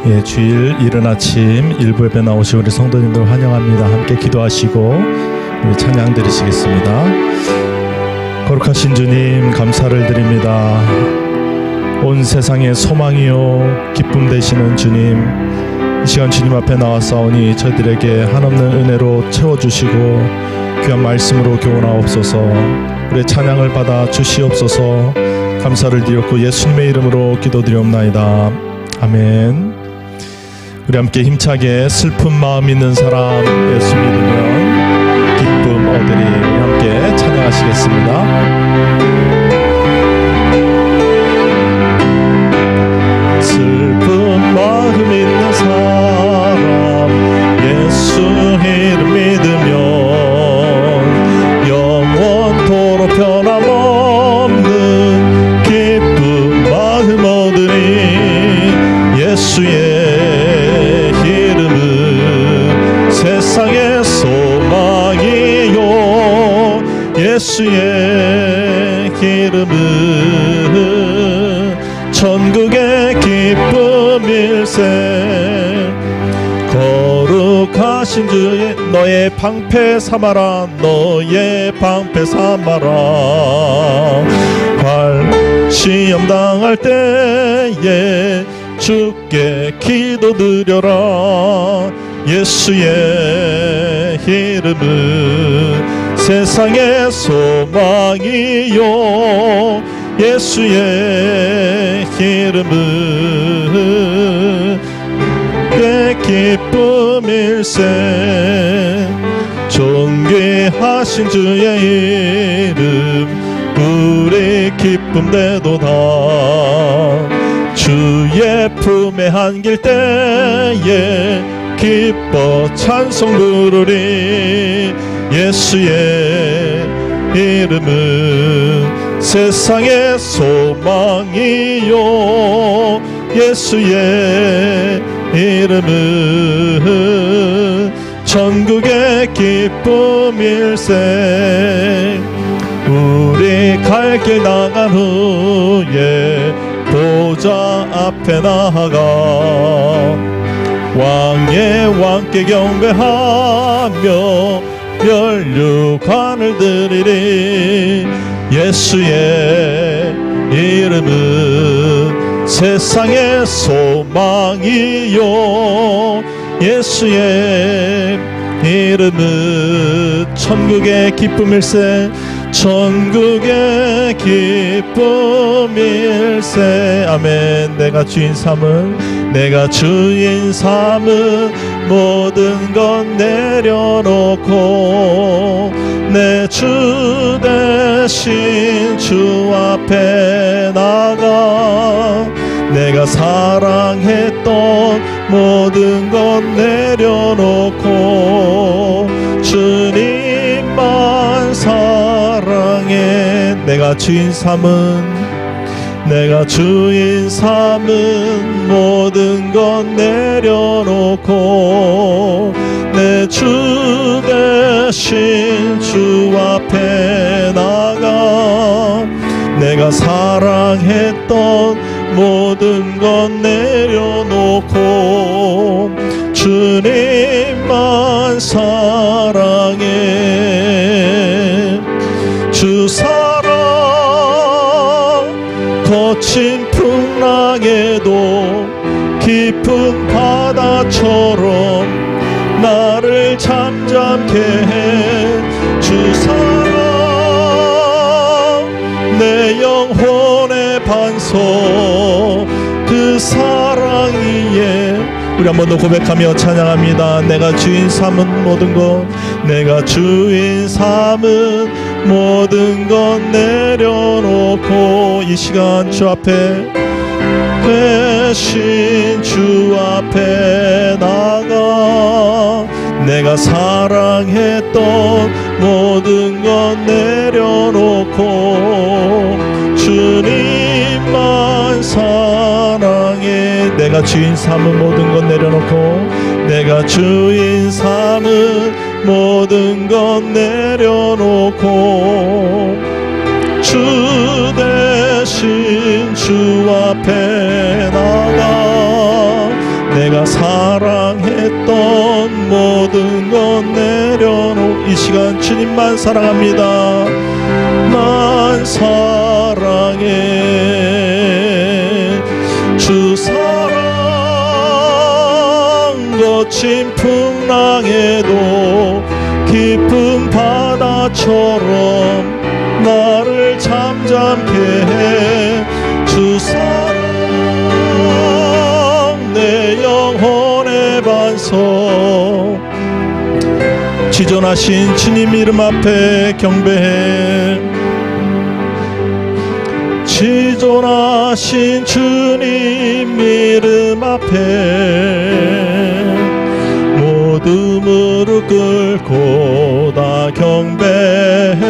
예, 주일 이른 아침 일부 예배 나오신 우리 성도님들 환영합니다. 함께 기도하시고 우리 찬양 드리시겠습니다. 거룩하신 주님 감사를 드립니다. 온 세상의 소망이요 기쁨 되시는 주님, 이 시간 주님 앞에 나와싸우니 저희들에게 한없는 은혜로 채워주시고 귀한 말씀으로 교훈하옵소서. 우리의 찬양을 받아 주시옵소서. 감사를 드렸고 예수님의 이름으로 기도드리옵나이다. 아멘. 우리 함께 힘차게 슬픈 마음 있는 사람 예수 믿으면 기쁨 얻으리. 우리 함께 찬양하시겠습니다. 슬픈 마음 있는 사람 예수 이름 믿으면 영원토록 변함없는 기쁨 마음 얻으리. 예수의 이름은 세상의 소망이요, 예수의 이름은 천국의 기쁨일세. 거룩하신 주의 너의 방패 삼아라, 너의 방패 삼아라. 시험 당할 때에 주께 기도드려라. 예수의 이름은 세상의 소망이요, 예수의 이름은 내 기쁨일세. 존귀하신 주의 이름 우리 기쁨 되도다. 주의 품에 안길 때에 기뻐 찬송 부르리. 예수의 이름은 세상의 소망이요, 예수의 이름은 천국의 기쁨일세. 우리 갈 길 나간 후에 보좌 앞에 나아가 왕의 왕께 경배하며 면류관을 드리리. 예수의 이름은 세상의 소망이요, 예수의 이름은 천국의 기쁨일세. 천국의 기쁨일세. 아멘. 내가 주인 삼은, 내가 주인 삼은 모든 것 내려놓고 내 주 대신 주 앞에 나가 내가 사랑했던 모든 것 내려놓고 주님만 사랑해. 내가 주인 삼은, 내가 주인 삼은 모든 것 내려놓고 내 주 대신 주 앞에 나가 내가 사랑했던 모든 것 내려놓고 주님만 사랑해. 주 사랑 거친 풍랑에도 깊은 바다처럼 나를 잠잠케 해. 주 사랑 내 영혼의 반석, 그 사랑 위에 우리 한 번 더 고백하며 찬양합니다. 내가 주인 삼은 모든 것, 내가 주인 삼은 모든 것 내려놓고 이 시간 주 앞에 대신 주 앞에 나가 내가 사랑했던 모든 것 내려놓고 주님만 사랑해. 내가 주인 삼은 모든 것 내려놓고 내가 주인 삼은 모든 것 내려놓고 주 대신 주 앞에 나가 했던 모든 것 내려놓 이 시간 주님만 사랑합니다. 난 사랑해 주 사랑 거친 풍랑에도 깊은 바다처럼 나를 잠잠케 해 주 사랑 내 영혼의 반석 지존하신 주님 이름 앞에 경배해 지존하신 주님 이름 앞에 모두 무릎 꿇고 다 경배해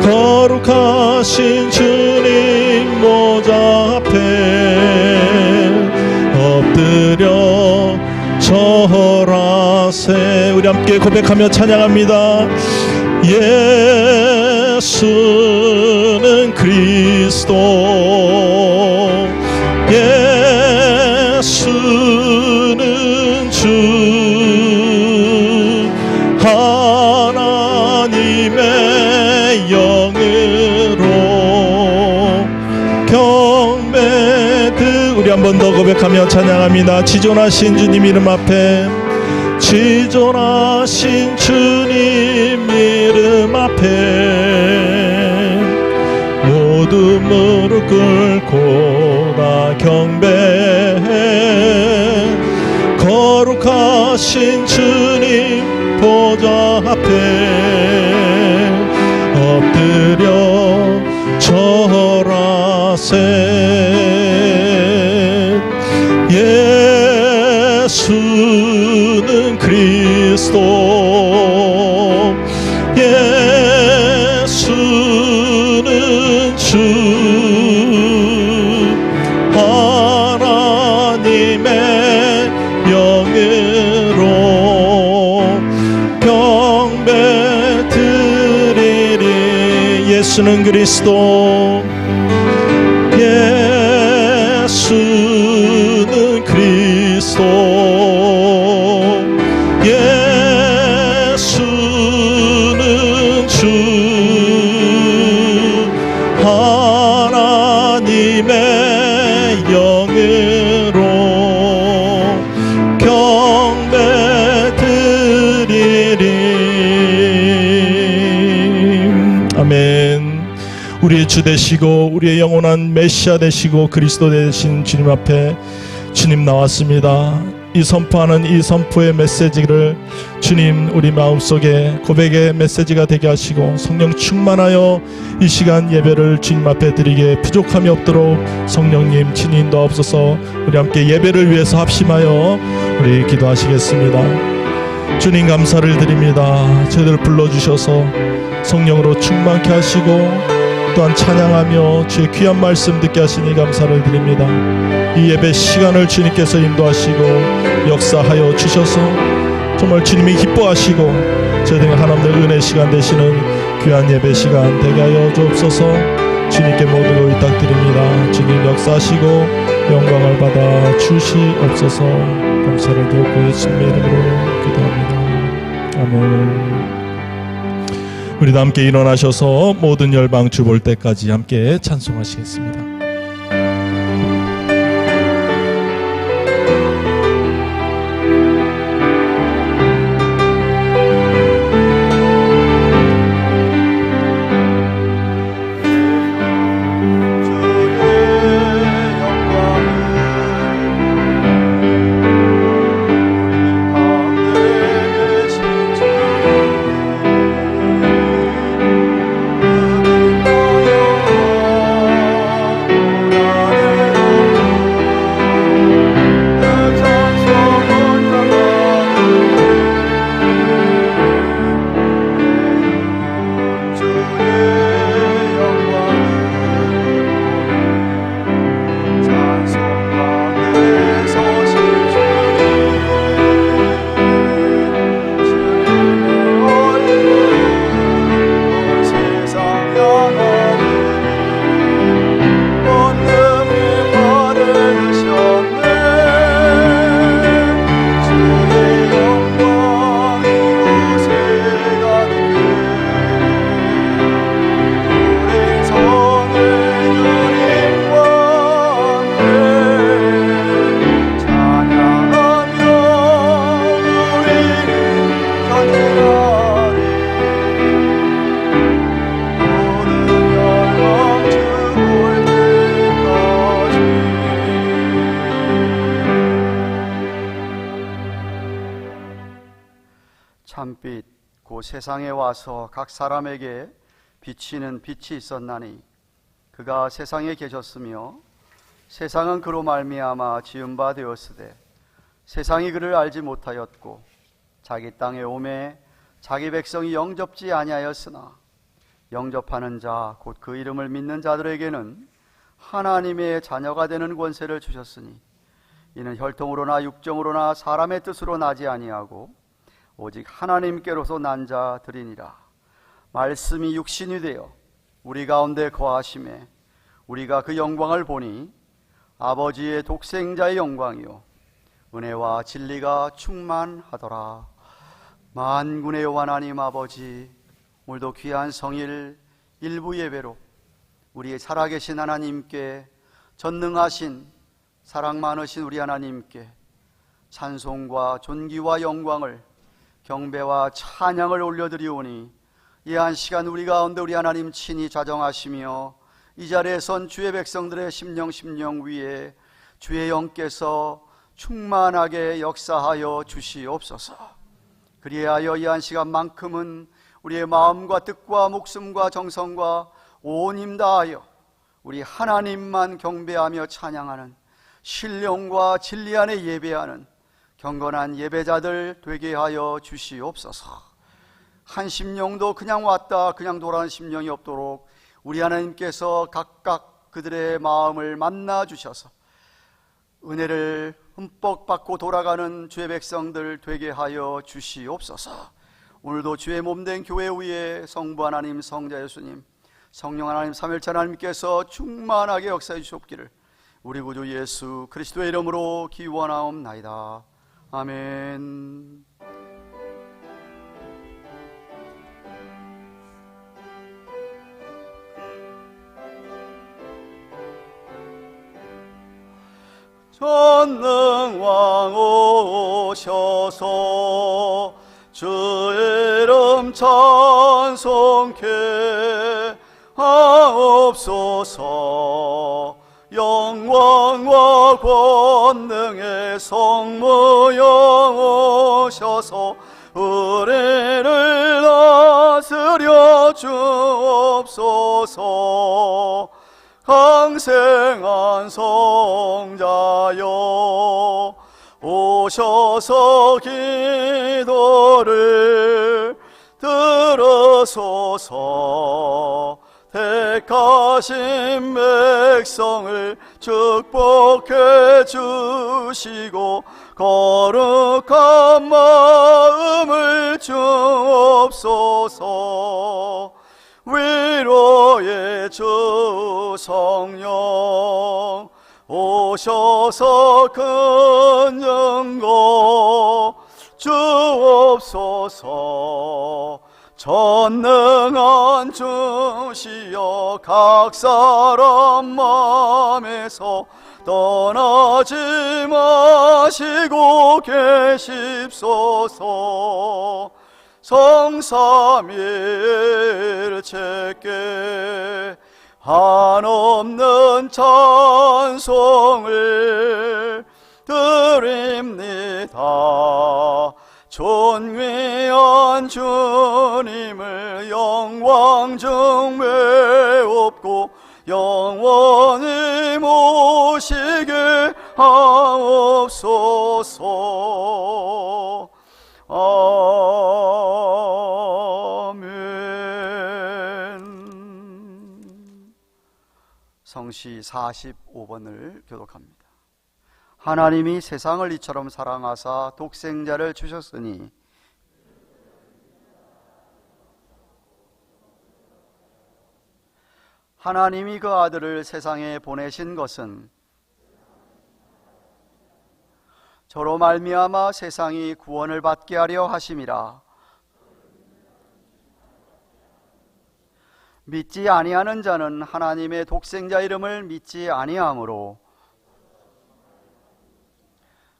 거룩하신 주님 모자 앞에 엎드려 절하세. 우리 함께 고백하며 찬양합니다. 예수는 그리스도 예수는 주 하나님의 영으로 경배드. 우리 한 번 더 고백하며 찬양합니다. 지존하신 주님 이름 앞에 지존하신 주님 이름 앞에 모두 무릎 꿇고 다 경배해 거룩하신 주님 보좌 앞에 엎드려 절하세. 예수는 그리스도 예수는 주 하나님의 영으로 경배드리리. 예수는 그리스도 예수는 그리스도 예수는 주 하나님의 영으로 경배드리리. 아멘. 우리의 주 되시고 우리의 영원한 메시아 되시고 그리스도 되신 주님 앞에 주님 나왔습니다. 이 선포하는 이 선포의 메시지를 주님 우리 마음속에 고백의 메시지가 되게 하시고 성령 충만하여 이 시간 예배를 주님 앞에 드리게 부족함이 없도록 성령님 친히 인도하옵소서. 우리 함께 예배를 위해서 합심하여 우리 기도하시겠습니다. 주님 감사를 드립니다. 저희들 불러주셔서 성령으로 충만케 하시고 또한 찬양하며 주의 귀한 말씀 듣게 하시니 감사를 드립니다. 이 예배 시간을 주님께서 인도하시고 역사하여 주셔서 정말 주님이 기뻐하시고 저희들 하나님의 은혜 시간 되시는 귀한 예배 시간 되게 하여 주옵소서. 주님께 모든 걸 부탁드립니다. 주님 역사하시고 영광을 받아 주시옵소서. 감사를 드리고 예수님의 이름으로 기도합니다. 아멘. 우리도 함께 일어나셔서 모든 열방 주 볼 때까지 함께 찬송하시겠습니다. 참빛 곧 세상에 와서 각 사람에게 비치는 빛이 있었나니 그가 세상에 계셨으며 세상은 그로 말미암아 지은 바 되었으되 세상이 그를 알지 못하였고 자기 땅에 오매 자기 백성이 영접지 아니하였으나 영접하는 자 곧 그 이름을 믿는 자들에게는 하나님의 자녀가 되는 권세를 주셨으니 이는 혈통으로나 육정으로나 사람의 뜻으로 나지 아니하고 오직 하나님께로서 난 자들이니라. 말씀이 육신이 되어 우리 가운데 거하심에 우리가 그 영광을 보니 아버지의 독생자의 영광이요 은혜와 진리가 충만하더라. 만군의 여호와 하나님 아버지, 오늘도 귀한 성일 일부 예배로 우리의 살아계신 하나님께, 전능하신 사랑 많으신 우리 하나님께 찬송과 존귀와 영광을, 경배와 찬양을 올려드리오니 이 한 시간 우리 가운데 우리 하나님 친히 자정하시며 이 자리에 선 주의 백성들의 심령 위에 주의 영께서 충만하게 역사하여 주시옵소서. 그리하여 이 한 시간만큼은 우리의 마음과 뜻과 목숨과 정성과 온 힘 다하여 우리 하나님만 경배하며 찬양하는, 신령과 진리 안에 예배하는 경건한 예배자들 되게 하여 주시옵소서. 한 심령도 그냥 왔다 그냥 돌아온 심령이 없도록 우리 하나님께서 각각 그들의 마음을 만나 주셔서 은혜를 흠뻑 받고 돌아가는 주의 백성들 되게 하여 주시옵소서. 오늘도 주의 몸된 교회 위에 성부 하나님, 성자 예수님, 성령 하나님, 삼일체 하나님께서 충만하게 역사해 주시옵기를 우리 구주 예수 그리스도의 이름으로 기원하옵나이다. 아멘. 전능왕 오셔서 주의 이름 찬송케 하옵소서. 영광과 권능의 성모여 오셔서 우리를 다스려 주옵소서. 강생한 성자여 오셔서 기도를 들으소서. 택하신 백성을 축복해 주시고 거룩한 마음을 주옵소서. 위로의 주 성령 오셔서 큰 영광 주옵소서. 전능한 주시여 각 사람 마음에서 떠나지 마시고 계십소서. 성삼일체께 한없는 찬송을 드립니다. 존귀한 주님을 영광 중 외웁고 영원히 모시게 하옵소서. 아멘. 성시 45번을 교독합니다. 하나님이 세상을 이처럼 사랑하사 독생자를 주셨으니 하나님이 그 아들을 세상에 보내신 것은 저로 말미암아 세상이 구원을 받게 하려 하심이라. 믿지 아니하는 자는 하나님의 독생자 이름을 믿지 아니하므로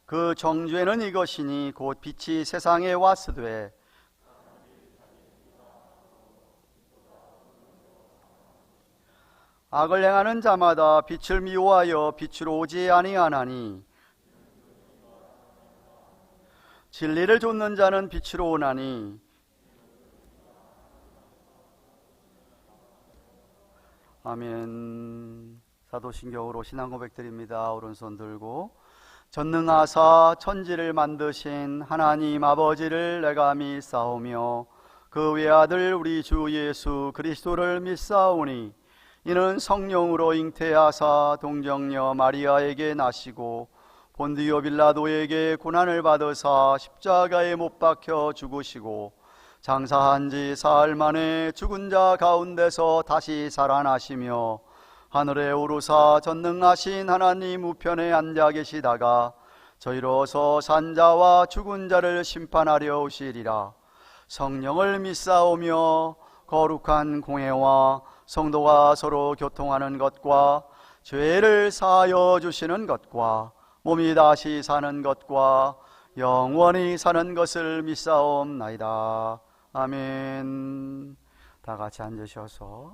그 정죄는 이것이니 곧 빛이 세상에 왔으되 악을 행하는 자마다 빛을 미워하여 빛으로 오지 아니하나니 진리를 좇는 자는 빛으로 오나니 아멘. 사도신경으로 신앙 고백드립니다. 오른손 들고 전능하사 천지를 만드신 하나님 아버지를 내가 믿사오며 그 외아들 우리 주 예수 그리스도를 믿사오니 이는 성령으로 잉태하사 동정녀 마리아에게 나시고 본디오 빌라도에게 고난을 받으사 십자가에 못 박혀 죽으시고 장사한 지 사흘 만에 죽은 자 가운데서 다시 살아나시며 하늘에 오르사 전능하신 하나님 우편에 앉아 계시다가 저희로서 산자와 죽은 자를 심판하려 오시리라. 성령을 믿사오며 거룩한 공회와 성도가 서로 교통하는 것과 죄를 사하여 주시는 것과 몸이 다시 사는 것과 영원히 사는 것을 믿사옵나이다. 아멘. 다 같이 앉으셔서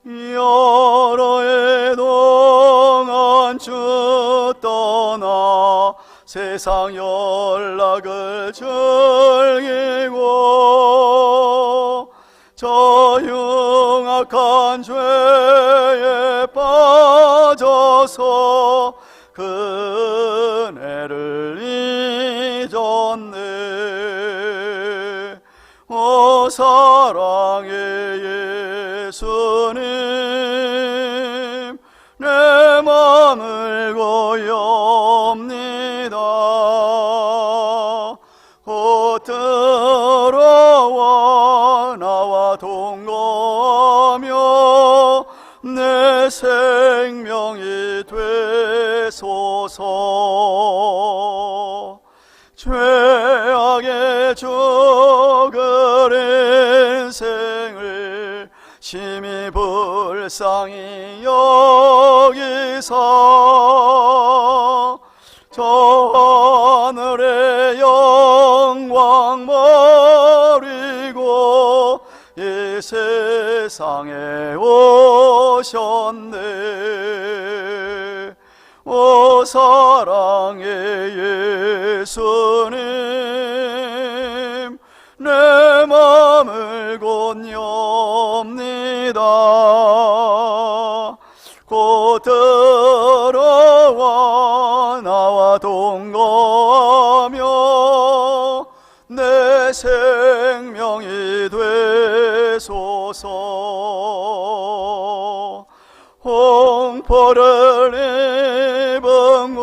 여러 해 동안 주 떠나 세상 연락을 즐기고 저 흉악한 죄에 빠져서 그네를 잊었네. 오 사랑의 예수님 내 맘을 고여옵니다. 곧 들어와 나와 동거하며 내 생명이 되소서. 죄악의 죽을 인생을 심히 불쌍히 여기사 저 하늘의 영광 버리고 이 세상에 오셨네. 오 사랑의 예수님 내 맘을 곧여옵니다. 곧 들어와 나와 동거하며 내 생명이 되소서. 홍포를 입은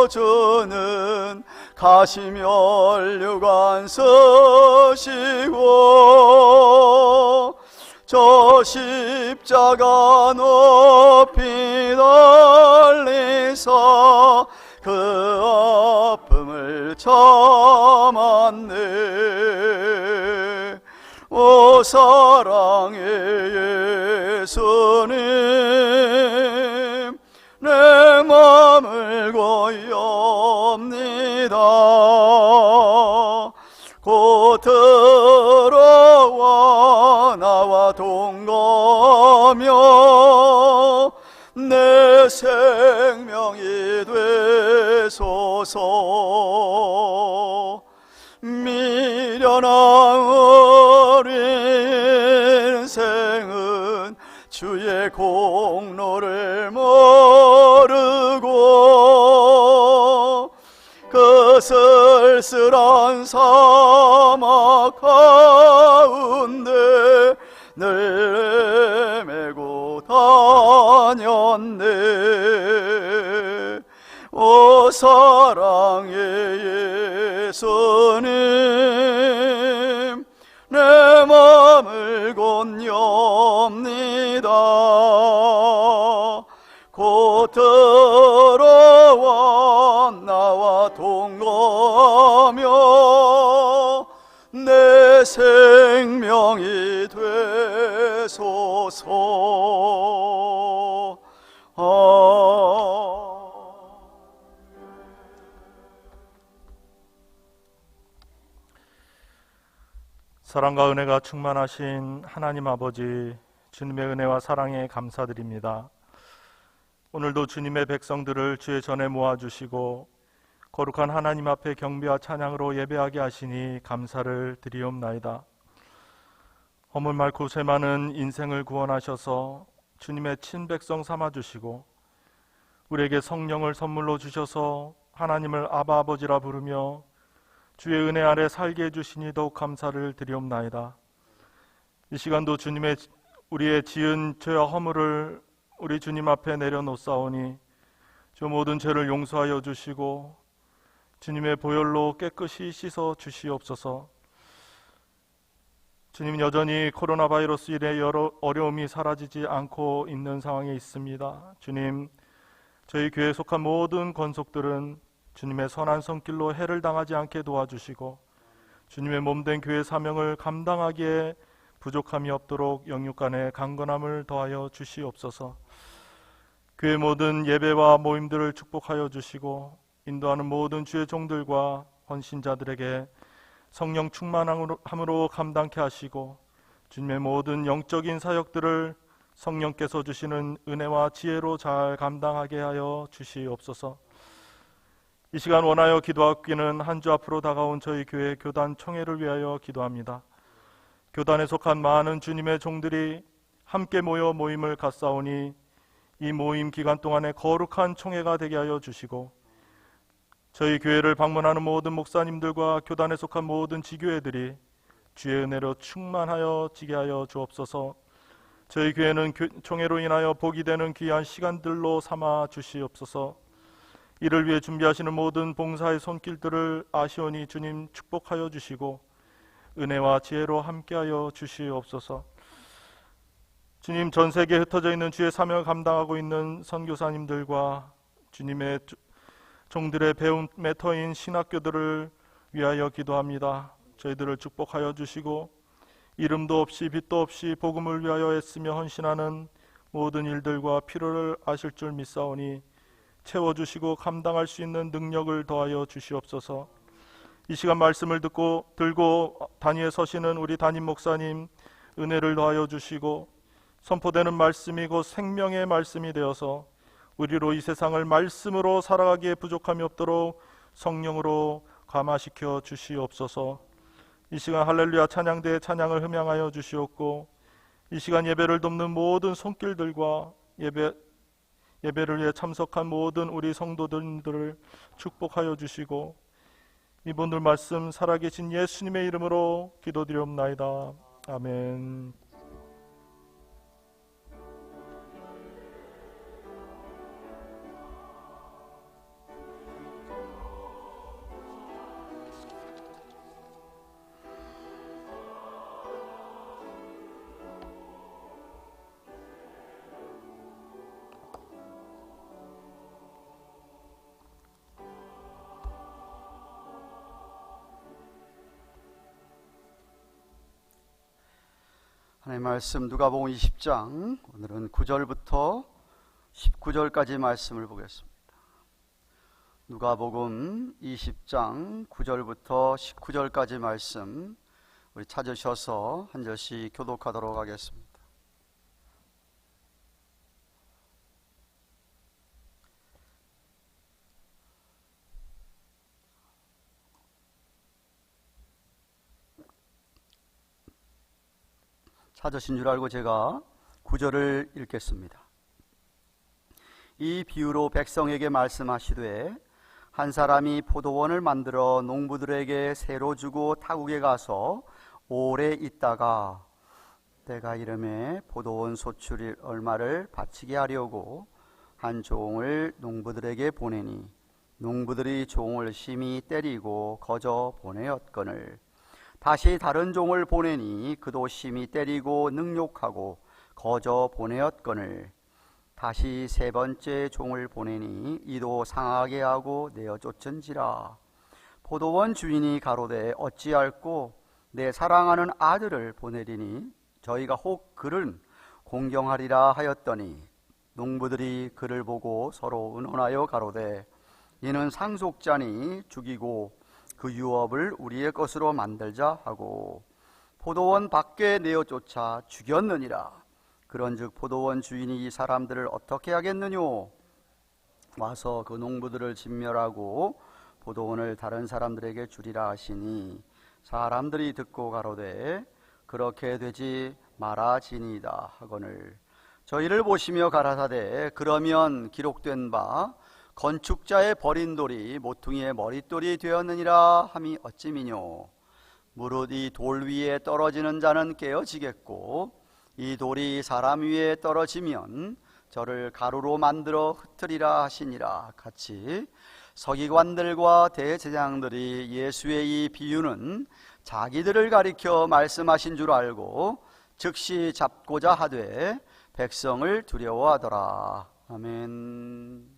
구주는 가시면류관 쓰시고 저 십자가 높이 달리사 그 아픔을 참았네. 오 사랑의 예수님 내 맘을 고여옵니다. 곧 들어와 나와 동거하며 내 생명이 되소서. 미련한 우리 인생은 주의 공로를 모르고 그 쓸쓸한 사막 가운데 늘 헤매고 다녔네. 오 사랑의 예수님 내 맘을 곧여옵니다. 곧 들어와 나와 동거하며 내 생명이 되소서. 사랑과 은혜가 충만하신 하나님 아버지, 주님의 은혜와 사랑에 감사드립니다. 오늘도 주님의 백성들을 주의 전에 모아주시고 거룩한 하나님 앞에 경배와 찬양으로 예배하게 하시니 감사를 드리옵나이다. 허물 많고 죄 많은 인생을 구원하셔서 주님의 친백성 삼아주시고 우리에게 성령을 선물로 주셔서 하나님을 아바 아버지라 부르며 주의 은혜 아래 살게 해주시니 더욱 감사를 드리옵나이다. 이 시간도 주님의 우리의 지은 죄와 허물을 우리 주님 앞에 내려놓사오니 주 모든 죄를 용서하여 주시고 주님의 보혈로 깨끗이 씻어 주시옵소서. 주님, 여전히 코로나 바이러스 일에 여러 어려움이 사라지지 않고 있는 상황에 있습니다. 주님, 저희 교회에 속한 모든 권속들은 주님의 선한 손길로 해를 당하지 않게 도와주시고 주님의 몸된 교회 사명을 감당하기에 부족함이 없도록 영육간의 강건함을 더하여 주시옵소서. 교회 모든 예배와 모임들을 축복하여 주시고 인도하는 모든 주의 종들과 헌신자들에게 성령 충만함으로 감당케 하시고 주님의 모든 영적인 사역들을 성령께서 주시는 은혜와 지혜로 잘 감당하게 하여 주시옵소서. 이 시간 원하여 기도하기는 한 주 앞으로 다가온 저희 교회 교단 총회를 위하여 기도합니다. 교단에 속한 많은 주님의 종들이 함께 모여 모임을 갖사오니 이 모임 기간 동안에 거룩한 총회가 되게 하여 주시고 저희 교회를 방문하는 모든 목사님들과 교단에 속한 모든 지교회들이 주의 은혜로 충만하여 지게 하여 주옵소서. 저희 교회는 총회로 인하여 복이 되는 귀한 시간들로 삼아 주시옵소서. 이를 위해 준비하시는 모든 봉사의 손길들을 아시오니 주님 축복하여 주시고 은혜와 지혜로 함께하여 주시옵소서. 주님, 전 세계에 흩어져 있는 주의 사명을 감당하고 있는 선교사님들과 주님의 종들의 배움의 터인 신학교들을 위하여 기도합니다. 저희들을 축복하여 주시고 이름도 없이 빛도 없이 복음을 위하여 애쓰며 헌신하는 모든 일들과 필요를 아실 줄 믿사오니 채워주시고 감당할 수 있는 능력을 더하여 주시옵소서. 이 시간 말씀을 들고 단위에 서시는 우리 담임 목사님 은혜를 더하여 주시고 선포되는 말씀이 곧 생명의 말씀이 되어서 우리로 이 세상을 말씀으로 살아가기에 부족함이 없도록 성령으로 감화시켜 주시옵소서. 이 시간 할렐루야 찬양대의 찬양을 흠양하여 주시옵고 이 시간 예배를 돕는 모든 손길들과 예배를 위해 참석한 모든 우리 성도들을 축복하여 주시고 이분들 말씀 살아계신 예수님의 이름으로 기도드리옵나이다. 아멘. 하나님의 말씀 누가복음 20장 오늘은 9절부터 19절까지 말씀을 보겠습니다. 누가복음 20장 9절부터 19절까지 말씀 우리 찾으셔서 한 절씩 교독하도록 하겠습니다. 찾으신 줄 알고 제가 9절을 읽겠습니다. 이 비유로 백성에게 말씀하시되 한 사람이 포도원을 만들어 농부들에게 새로 주고 타국에 가서 오래 있다가 때가 이름에 포도원 소출 얼마를 바치게 하려고 한 종을 농부들에게 보내니 농부들이 종을 심히 때리고 거저 보내었거늘 다시 다른 종을 보내니 그도 심히 때리고 능욕하고 거저 보내었거늘 다시 세 번째 종을 보내니 이도 상하게 하고 내어 쫓은지라. 포도원 주인이 가로되 어찌할꼬 내 사랑하는 아들을 보내리니 저희가 혹 그를 공경하리라 하였더니 농부들이 그를 보고 서로 의논하여 가로되 이는 상속자니 죽이고 그 유업을 우리의 것으로 만들자 하고 포도원 밖에 내어 쫓아 죽였느니라. 그런즉 포도원 주인이 이 사람들을 어떻게 하겠느뇨? 와서 그 농부들을 진멸하고 포도원을 다른 사람들에게 주리라 하시니 사람들이 듣고 가로되 그렇게 되지 말아지니이다 하거늘 저희를 보시며 가라사대 그러면 기록된 바 건축자의 버린 돌이 모퉁이의 머릿돌이 되었느니라 함이 어찌미뇨? 무릇 이 돌 위에 떨어지는 자는 깨어지겠고 이 돌이 사람 위에 떨어지면 저를 가루로 만들어 흩으리라 하시니라. 같이 서기관들과 대제사장들이 예수의 이 비유는 자기들을 가리켜 말씀하신 줄 알고 즉시 잡고자 하되 백성을 두려워하더라. 아멘.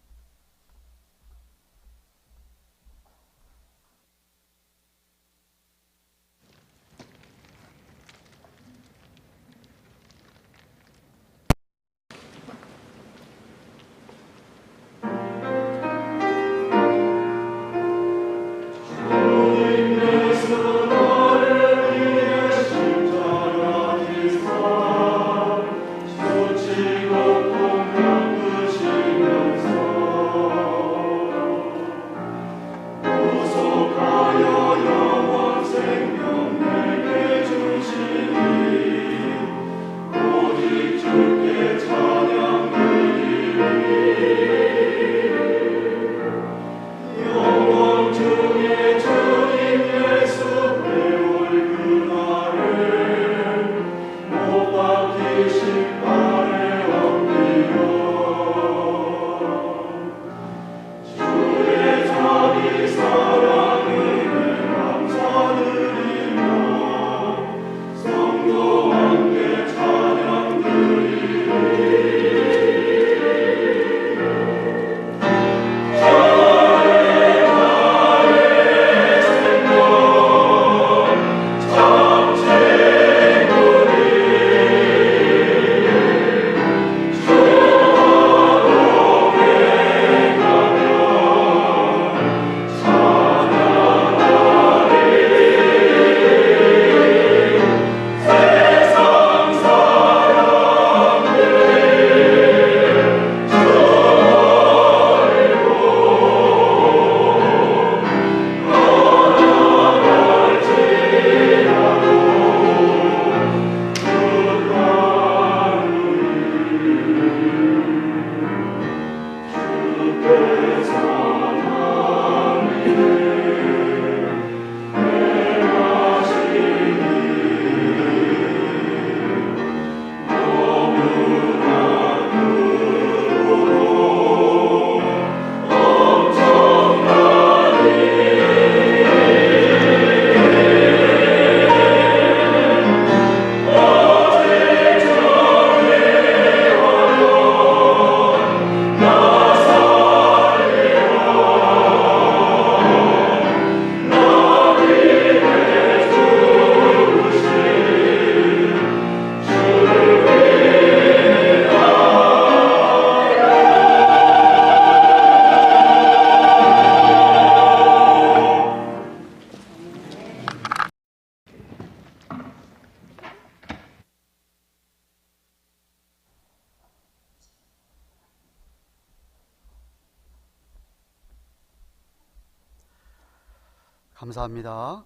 감사합니다.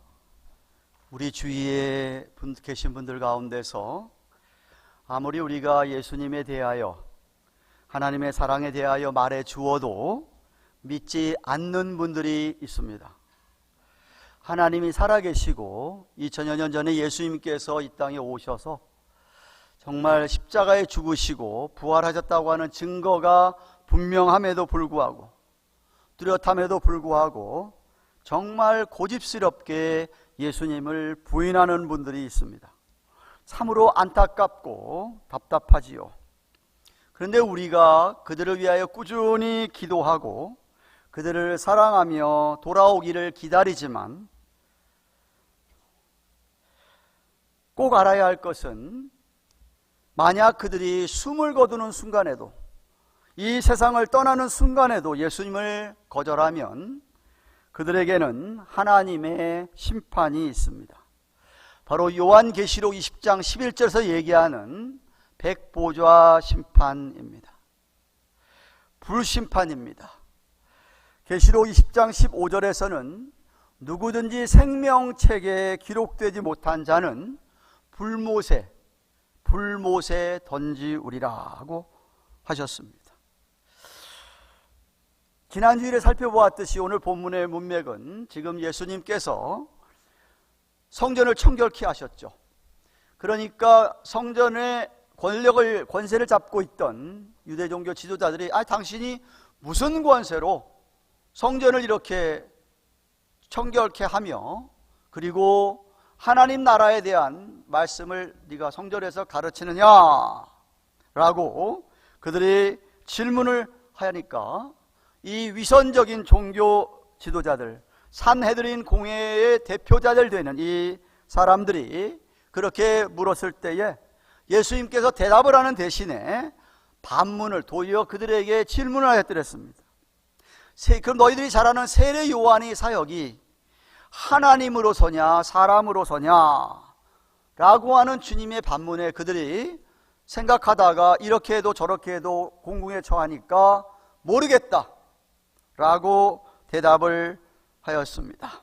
우리 주위에 계신 분들 가운데서 아무리 우리가 예수님에 대하여 하나님의 사랑에 대하여 말해 주어도 믿지 않는 분들이 있습니다. 하나님이 살아계시고 2000여 년 전에 예수님께서 이 땅에 오셔서 정말 십자가에 죽으시고 부활하셨다고 하는 증거가 분명함에도 불구하고 뚜렷함에도 불구하고 정말 고집스럽게 예수님을 부인하는 분들이 있습니다. 참으로 안타깝고 답답하지요. 그런데 우리가 그들을 위하여 꾸준히 기도하고 그들을 사랑하며 돌아오기를 기다리지만 꼭 알아야 할 것은 만약 그들이 숨을 거두는 순간에도 이 세상을 떠나는 순간에도 예수님을 거절하면 그들에게는 하나님의 심판이 있습니다. 바로 요한계시록 20장 11절에서 얘기하는 백보좌 심판입니다. 불심판입니다. 계시록 20장 15절에서는 누구든지 생명책에 기록되지 못한 자는 불못에 던지우리라고 하셨습니다. 지난 주일에 살펴보았듯이 오늘 본문의 문맥은 지금 예수님께서 성전을 청결케 하셨죠. 그러니까 성전의 권세를 잡고 있던 유대 종교 지도자들이 당신이 무슨 권세로 성전을 이렇게 청결케 하며 그리고 하나님 나라에 대한 말씀을 네가 성전에서 가르치느냐 라고 그들이 질문을 하니까 이 위선적인 종교 지도자들, 산헤드린 공회의 대표자들 되는 이 사람들이 그렇게 물었을 때에 예수님께서 대답을 하는 대신에 반문을 도리어 그들에게 질문을 하였더랬습니다. 그럼 너희들이 잘 아는 세례 요한의 사역이 하나님으로서냐 사람으로서냐 라고 하는 주님의 반문에 그들이 생각하다가 이렇게 해도 저렇게 해도 공궁에 처하니까 모르겠다 라고 대답을 하였습니다.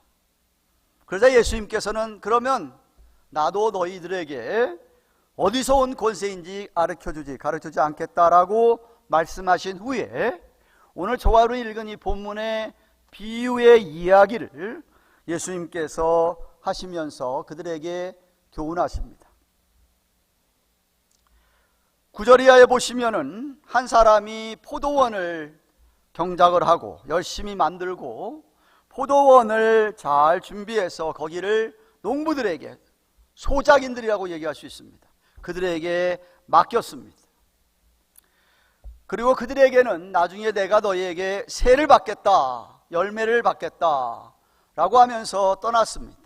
그러자 예수님께서는 그러면 나도 너희들에게 어디서 온 권세인지 가르쳐주지 않겠다라고 말씀하신 후에 오늘 저와 읽은 이 본문의 비유의 이야기를 예수님께서 하시면서 그들에게 교훈하십니다. 9절 이하에 보시면은 한 사람이 포도원을 경작을 하고 열심히 만들고 포도원을 잘 준비해서 거기를 농부들에게, 소작인들이라고 얘기할 수 있습니다. 그들에게 맡겼습니다. 그리고 그들에게는 나중에 내가 너희에게 세를 받겠다, 열매를 받겠다 라고 하면서 떠났습니다.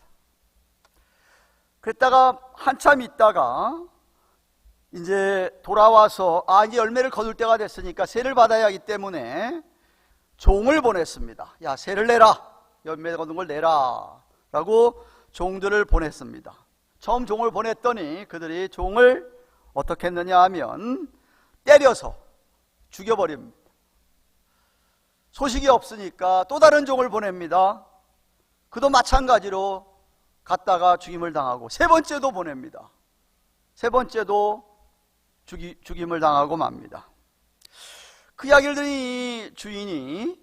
그랬다가 한참 있다가 이제 돌아와서 이제 열매를 거둘 때가 됐으니까 세를 받아야 하기 때문에 종을 보냈습니다. 야, 세를 내라, 열매 거둔 걸 내라 라고 종들을 보냈습니다. 처음 종을 보냈더니 그들이 종을 어떻게 했느냐 하면 때려서 죽여버립니다. 소식이 없으니까 또 다른 종을 보냅니다. 그도 마찬가지로 갔다가 죽임을 당하고 세 번째도 보냅니다. 세 번째도 죽임을 당하고 맙니다. 그 이야기를 들은 이 주인이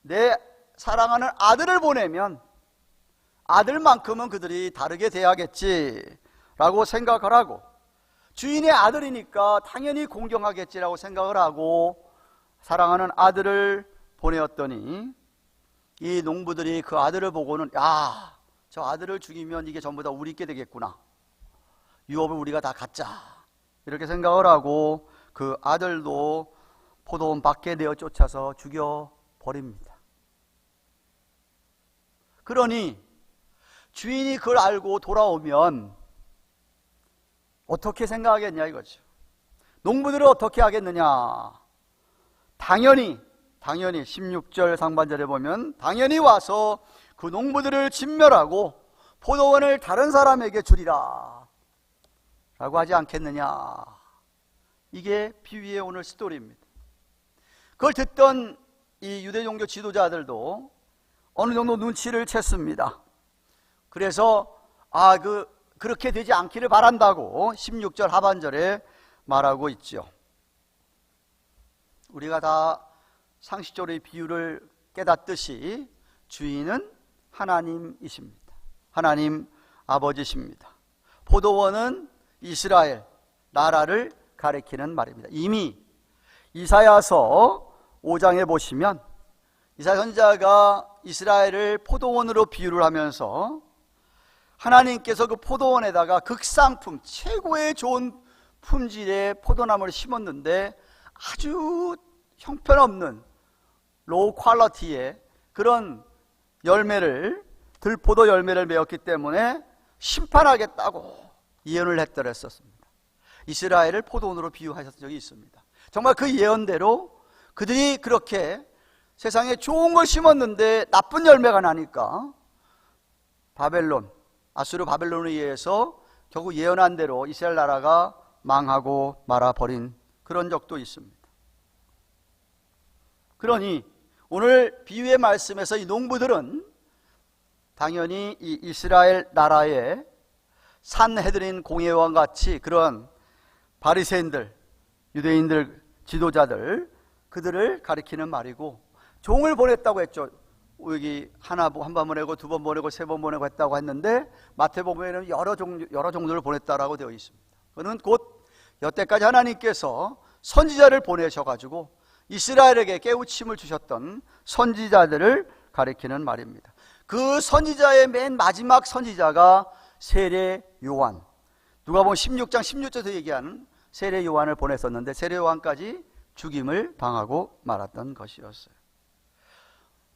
내 사랑하는 아들을 보내면 아들만큼은 그들이 다르게 대하겠지라고 생각을 하고 주인의 아들이니까 당연히 공경하겠지라고 생각을 하고 사랑하는 아들을 보내었더니 이 농부들이 그 아들을 보고는 저 아들을 죽이면 이게 전부 다 우리께 되겠구나, 유업을 우리가 다 갖자 이렇게 생각을 하고 그 아들도 포도원 밖에 내어 쫓아서 죽여버립니다. 그러니 주인이 그걸 알고 돌아오면 어떻게 생각하겠냐 이거죠. 농부들은 어떻게 하겠느냐. 당연히 16절 상반절에 보면 당연히 와서 그 농부들을 진멸하고 포도원을 다른 사람에게 주리라 라고 하지 않겠느냐. 이게 비유의 오늘 스토리입니다. 그걸 듣던 이 유대 종교 지도자들도 어느 정도 눈치를 챘습니다. 그래서 그렇게 되지 않기를 바란다고 16절 하반절에 말하고 있죠. 우리가 다 상식적으로 이 비유를 깨닫듯이 주인은 하나님이십니다. 하나님 아버지십니다. 포도원은 이스라엘 나라를 가리키는 말입니다. 이미 이사야서 5장에 보시면 이사야 선지자가 이스라엘을 포도원으로 비유를 하면서 하나님께서 그 포도원에다가 극상품, 최고의 좋은 품질의 포도나무를 심었는데 아주 형편없는 로우 퀄리티의 그런 들포도 열매를 맺었기 때문에 심판하겠다고 예언을 했더랬었습니다. 이스라엘을 포도원으로 비유하셨던 적이 있습니다. 정말 그 예언대로 그들이 그렇게 세상에 좋은 걸 심었는데 나쁜 열매가 나니까 바벨론, 아수르 바벨론에 의해서 결국 예언한 대로 이스라엘 나라가 망하고 말아버린 그런 적도 있습니다. 그러니 오늘 비유의 말씀에서 이 농부들은 당연히 이 이스라엘 나라의 산헤드린 공회와 같이 그런 바리새인들, 유대인들, 지도자들, 그들을 가리키는 말이고, 종을 보냈다고 했죠. 여기 한 번 보내고 두 번 보내고 세 번 보내고 했다고 했는데, 마태복음에는 여러 종들을 보냈다라고 되어 있습니다. 그는 곧 여태까지 하나님께서 선지자를 보내셔가지고 이스라엘에게 깨우침을 주셨던 선지자들을 가리키는 말입니다. 그 선지자의 맨 마지막 선지자가 세례 요한, 누가복음 16장 16절에서 얘기하는 세례 요한을 보냈었는데, 세례 요한까지 죽임을 당하고 말았던 것이었어요.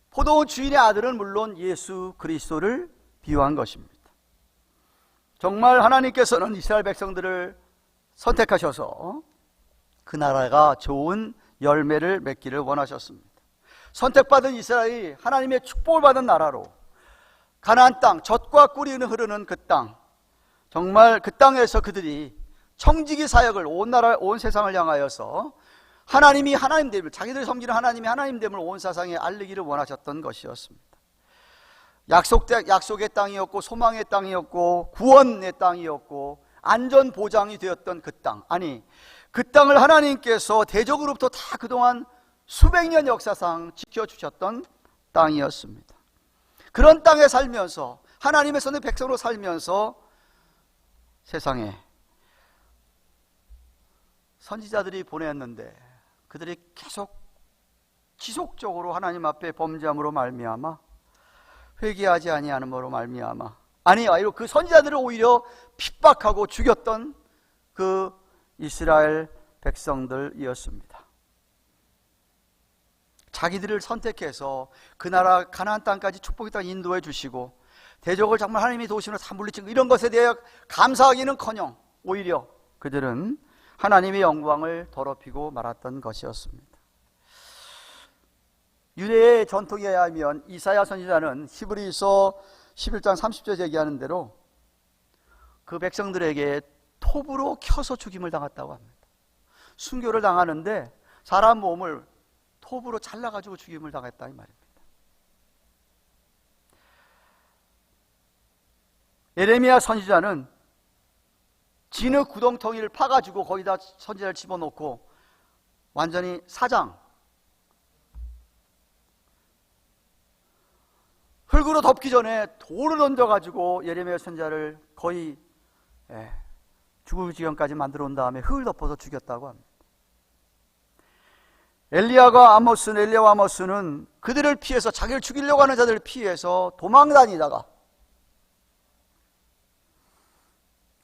포도원 주인의 아들은 물론 예수 그리스도를 비유한 것입니다. 정말 하나님께서는 이스라엘 백성들을 선택하셔서 그 나라가 좋은 열매를 맺기를 원하셨습니다. 선택받은 이스라엘이 하나님의 축복을 받은 나라로, 가나안 땅, 젖과 꿀이 흐르는 그 땅, 정말 그 땅에서 그들이 청지기 사역을 온 세상을 향하여서 하나님이 하나님됨을, 자기들이 섬기는 하나님이 하나님됨을 온 세상에 알리기를 원하셨던 것이었습니다. 약속의 땅이었고, 소망의 땅이었고, 구원의 땅이었고, 안전 보장이 되었던 그 땅, 아니 그 땅을 하나님께서 대적으로부터 다 그동안 수백 년 역사상 지켜주셨던 땅이었습니다. 그런 땅에 살면서, 하나님의 선의 백성으로 살면서 세상에 선지자들이 보냈는데, 그들이 계속 지속적으로 하나님 앞에 범죄함으로 말미암아, 회개하지 아니하는으로 말미암아, 아니요, 그 선지자들을 오히려 핍박하고 죽였던 그 이스라엘 백성들이었습니다. 자기들을 선택해서 그 나라 가나안 땅까지 축복의 땅 인도해 주시고, 대적을 정말 하나님이 도우시는 다 물리치고, 이런 것에 대해 감사하기는커녕 오히려 그들은 하나님의 영광을 더럽히고 말았던 것이었습니다. 유대의 전통에 의하면 이사야 선지자는 히브리서 11장 30절에 얘기하는 대로 그 백성들에게 톱으로 켜서 죽임을 당했다고 합니다. 순교를 당하는데 사람 몸을 톱으로 잘라가지고 죽임을 당했다 이 말입니다. 예레미야 선지자는 진흙 구덩텅이를 파가지고 거기다 선지자를 집어넣고 완전히 사장, 흙으로 덮기 전에 돌을 얹어가지고 예레미야 선지자를 거의 죽을 지경까지 만들어 온 다음에 흙을 덮어서 죽였다고 합니다. 엘리야와 아모스는 그들을 피해서, 자기를 죽이려고 하는 자들을 피해서 도망 다니다가,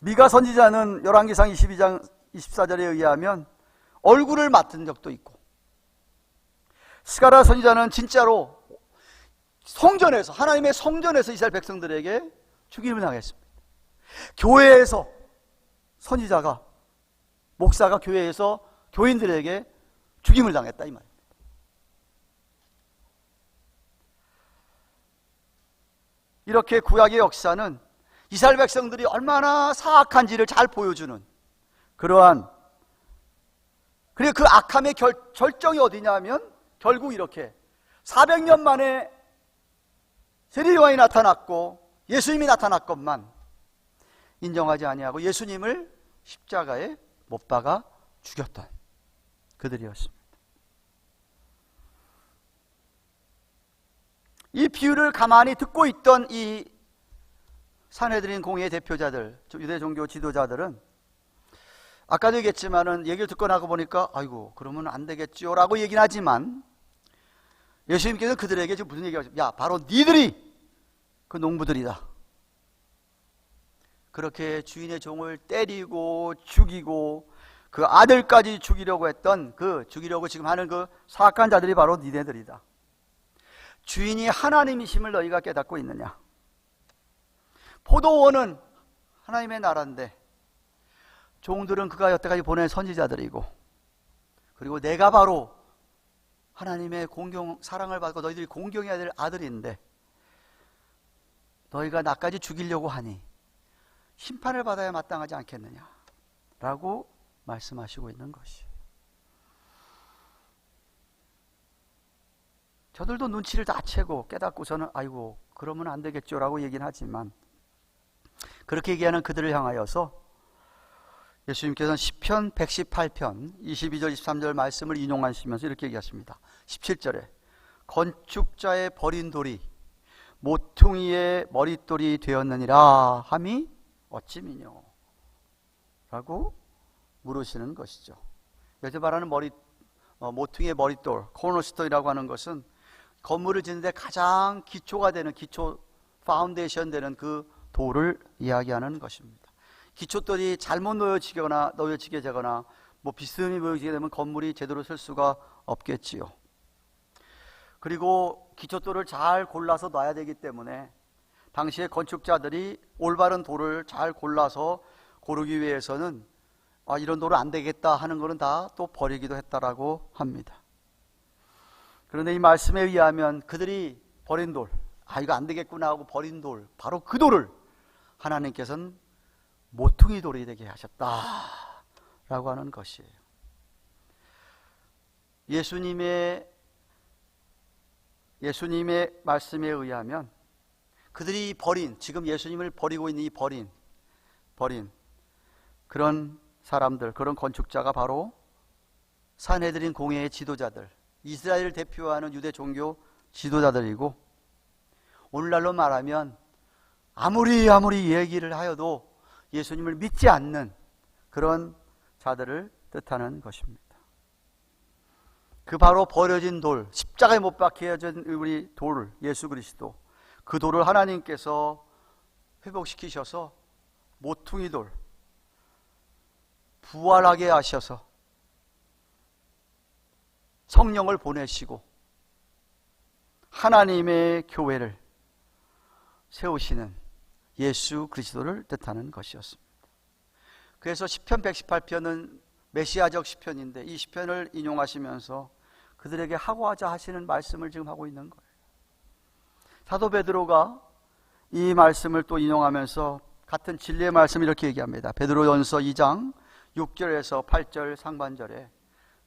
미가 선지자는 열왕기상 22장 24절에 의하면 얼굴을 맞은 적도 있고, 스가랴 선지자는 진짜로 성전에서, 하나님의 성전에서 이스라엘 백성들에게 죽임을 당했습니다. 교회에서 선지자가, 목사가 교회에서 교인들에게 죽임을 당했다 이 말입니다. 이렇게 구약의 역사는 이스라엘 백성들이 얼마나 사악한지를 잘 보여주는 그러한, 그리고 그 악함의 절정이 어디냐면 결국 이렇게 400년 만에 세례 요한이 나타났고 예수님이 나타났건만 인정하지 아니하고 예수님을 십자가에 못 박아 죽였던 그들이었습니다. 이 비유를 가만히 듣고 있던 이 산헤드린 공회의 대표자들, 유대 종교 지도자들은 아까도 얘기했지만은 얘기를 듣고 나고 보니까 아이고 그러면 안 되겠지요 라고 얘기는 하지만, 예수님께서 그들에게 지금 무슨 얘기가, 야 바로 니들이 그 농부들이다. 그렇게 주인의 종을 때리고 죽이고 그 아들까지 죽이려고 했던, 죽이려고 지금 하는 그 사악한 자들이 바로 니네들이다. 주인이 하나님이심을 너희가 깨닫고 있느냐? 포도원은 하나님의 나라인데 종들은 그가 여태까지 보낸 선지자들이고, 그리고 내가 바로 하나님의 사랑을 받고 너희들이 공경해야 될 아들인데, 너희가 나까지 죽이려고 하니 심판을 받아야 마땅하지 않겠느냐 라고 말씀하시고 있는 것이에요. 저들도 눈치를 다 채고 깨닫고서는 아이고 그러면 안 되겠죠 라고 얘기는 하지만, 그렇게 얘기하는 그들을 향하여서 예수님께서는 시편 118편 22절 23절 말씀을 인용하시면서 이렇게 얘기하십니다. 17절에 건축자의 버린 돌이 모퉁이의 머릿돌이 되었느니라 함이 어찌미뇨 라고 물으시는 것이죠. 여기서 말하는 모퉁이의 머릿돌, 코너스톤이라고 하는 것은 건물을 짓는데 가장 기초가 되는, 기초 파운데이션 되는 그 돌을 이야기하는 것입니다. 기초돌이 잘못 놓여지게 되거나 비스듬히 보여지게 되면 건물이 제대로 설 수가 없겠지요. 그리고 기초돌을 잘 골라서 놔야 되기 때문에 당시에 건축자들이 올바른 돌을 잘 골라서 고르기 위해서는 이런 돌은 안 되겠다 하는 거는 다 또 버리기도 했다라고 합니다. 그런데 이 말씀에 의하면 그들이 버린 돌, 이거 안 되겠구나 하고 버린 돌, 바로 그 돌을 하나님께서는 모퉁이 돌이 되게 하셨다라고 하는 것이에요. 예수님의 말씀에 의하면 그들이 지금 예수님을 버리고 있는 이 버린 그런 사람들, 그런 건축자가 바로 산헤드린 공회의 지도자들, 이스라엘을 대표하는 유대 종교 지도자들이고, 오늘날로 말하면 아무리 얘기를 하여도 예수님을 믿지 않는 그런 자들을 뜻하는 것입니다. 그 바로 버려진 돌, 십자가에 못 박혀진 우리 돌, 예수 그리스도, 그 돌을 하나님께서 회복시키셔서 모퉁이 돌, 부활하게 하셔서 성령을 보내시고 하나님의 교회를 세우시는 예수 그리스도를 뜻하는 것이었습니다. 그래서 시편 118편은 메시아적 시편인데, 이 시편을 인용하시면서 그들에게 하고하자 하시는 말씀을 지금 하고 있는 거예요. 사도 베드로가 이 말씀을 또 인용하면서 같은 진리의 말씀을 이렇게 얘기합니다. 베드로전서 2장 6절에서 8절 상반절에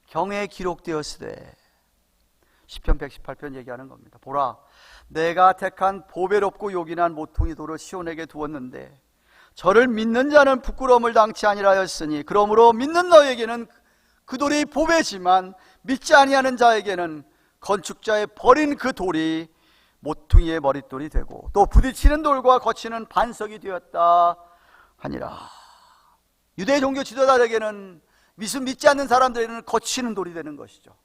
경에 기록되었으되, 시편 118편 얘기하는 겁니다. 보라, 내가 택한 보배롭고 요긴한 모퉁이 돌을 시온에게 두었는데 저를 믿는 자는 부끄러움을 당치 아니하였으니, 그러므로 믿는 너에게는 그 돌이 보배지만 믿지 아니하는 자에게는 건축자의 버린 그 돌이 모퉁이의 머릿돌이 되고 또 부딪히는 돌과 거치는 반석이 되었다 하니라. 유대 종교 지도자에게는, 믿지 않는 사람들에게는 거치는 돌이 되는 것이죠.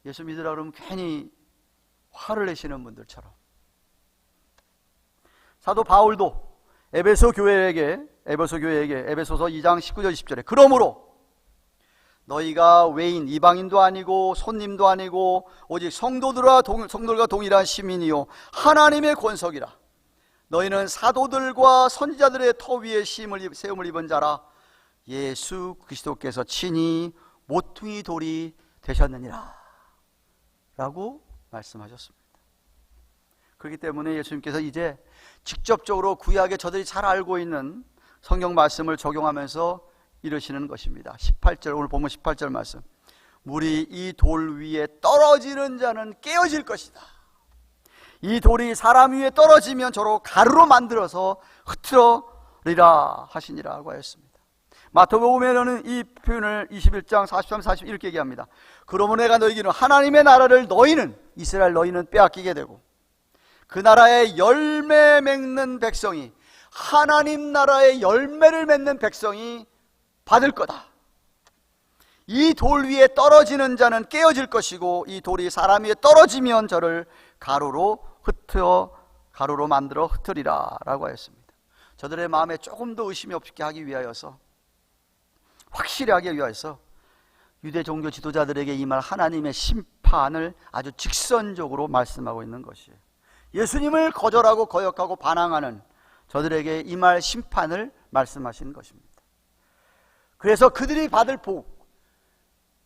예수 믿으라 그러면 괜히 화를 내시는 분들처럼, 사도 바울도 에베소서 교회에게 에베소서 2장 19절 20절에 그러므로 너희가 외인 이방인도 아니고 손님도 아니고 오직 성도들과 동일한 시민이요 하나님의 권석이라. 너희는 사도들과 선지자들의 터 위에 세움을 입은 자라. 예수 그리스도께서 친히 모퉁이 돌이 되셨느니라 라고 말씀하셨습니다. 그렇기 때문에 예수님께서 이제 직접적으로 구약에 저들이 잘 알고 있는 성경 말씀을 적용하면서 이러시는 것입니다. 18절, 오늘 보면 18절 말씀, 물이 이 돌 위에 떨어지는 자는 깨어질 것이다. 이 돌이 사람 위에 떨어지면 저로 가루로 만들어서 흩트러리라 하시니라고 하였습니다. 마태복음에는 이 표현을 21장 43, 40 이렇게 얘기합니다. 그러므로 내가 너희에게는 하나님의 나라를 이스라엘 너희는 빼앗기게 되고 그 나라의 열매 맺는 백성이, 하나님 나라의 열매를 맺는 백성이 받을 거다. 이 돌 위에 떨어지는 자는 깨어질 것이고 이 돌이 사람 위에 떨어지면 저를 가루로 만들어 흩으리라 라고 하였습니다. 저들의 마음에 조금 더 의심이 없게 하기 위하여서, 확실히 하기 위하여서 유대 종교 지도자들에게 임할 하나님의 심판을 아주 직선적으로 말씀하고 있는 것이에요. 예수님을 거절하고 거역하고 반항하는 저들에게 임할 심판을 말씀하시는 것입니다. 그래서 그들이 받을 복,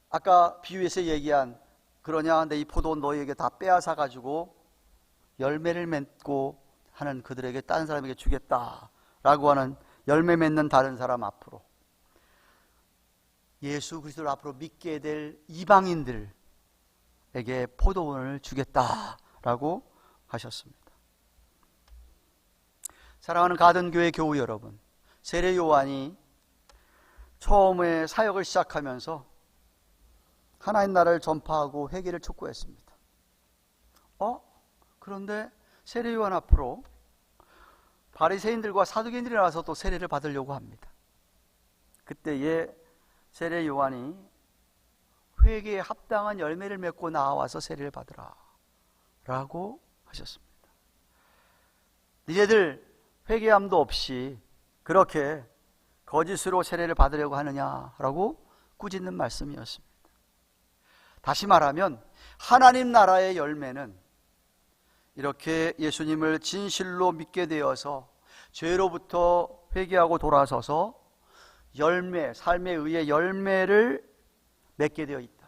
아까 비유에서 얘기한, 그러냐 내 이 포도원 너희에게 다 빼앗아 가지고 열매를 맺고 하는 그들에게 다른 사람에게 주겠다라고 하는 열매 맺는 다른 사람 앞으로 예수 그리스도를 앞으로 믿게 될 이방인들에게 포도원을 주겠다라고 하셨습니다. 사랑하는 가든교회 교우 여러분, 세례 요한이 처음에 사역을 시작하면서 하나님 나라를 전파하고 회개를 촉구했습니다. 그런데 세례 요한 앞으로 바리새인들과 사두개인들이 나와서 또 세례를 받으려고 합니다. 그때에 세례 요한이 회개에 합당한 열매를 맺고 나와서 세례를 받으라 라고 하셨습니다. 니네들 회개함도 없이 그렇게 거짓으로 세례를 받으려고 하느냐라고 꾸짖는 말씀이었습니다. 다시 말하면 하나님 나라의 열매는 이렇게 예수님을 진실로 믿게 되어서 죄로부터 회개하고 돌아서서 열매, 삶에 의해 열매를 맺게 되어 있다.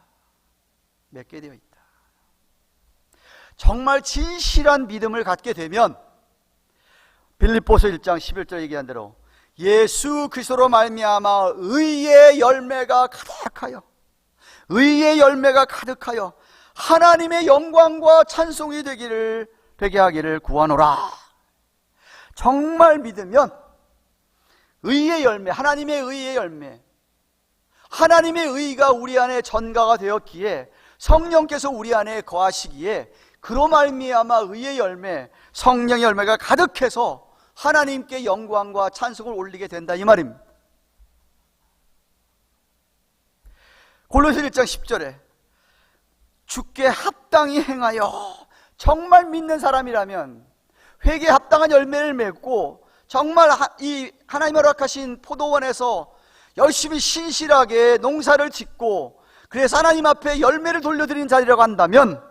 맺게 되어 있다. 정말 진실한 믿음을 갖게 되면 빌립보서 1장 11절 얘기한 대로 예수 그리스도로 말미암아 의의 열매가 가득하여 의의 열매가 가득하여 하나님의 영광과 찬송이 되게 하기를 구하노라. 정말 믿으면 의의 열매, 하나님의 의의 열매, 하나님의 의가 우리 안에 전가가 되었기에 성령께서 우리 안에 거하시기에 그로 말미암아 의의 열매, 성령의 열매가 가득해서 하나님께 영광과 찬송을 올리게 된다 이 말입니다. 골로새 1장 10절에 주께 합당히 행하여, 정말 믿는 사람이라면 회개에 합당한 열매를 맺고 정말 이 하나님 허락하신 포도원에서 열심히 신실하게 농사를 짓고 그래서 하나님 앞에 열매를 돌려드리는 자리라고 한다면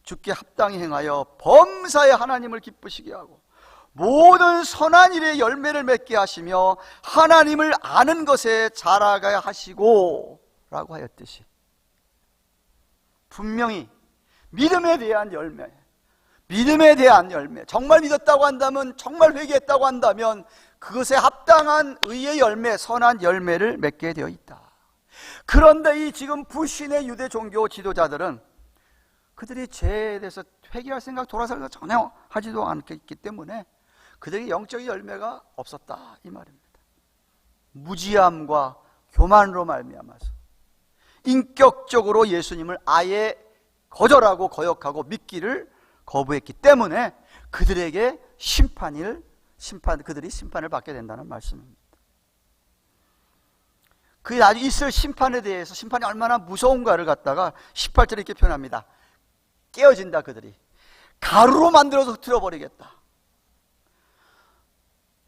주께 합당히 행하여 범사에 하나님을 기쁘시게 하고 모든 선한 일에 열매를 맺게 하시며 하나님을 아는 것에 자라가야 하시고 라고 하였듯이 분명히 믿음에 대한 열매, 믿음에 대한 열매, 정말 믿었다고 한다면, 정말 회개했다고 한다면 그것에 합당한 의의 열매, 선한 열매를 맺게 되어 있다. 그런데 이 지금 불신의 유대 종교 지도자들은 그들이 죄에 대해서 회개할 생각, 돌아설 생각 전혀 하지도 않기 때문에 그들에게 영적인 열매가 없었다 이 말입니다. 무지함과 교만으로 말미암아서 인격적으로 예수님을 아예 거절하고 거역하고 믿기를 거부했기 때문에 그들에게 그들이 심판을 받게 된다는 말씀입니다. 그 아주 있을 심판에 대해서, 심판이 얼마나 무서운가를 갖다가 18절에 이렇게 표현합니다. 깨어진다. 그들이 가루로 만들어서 흩어버리겠다.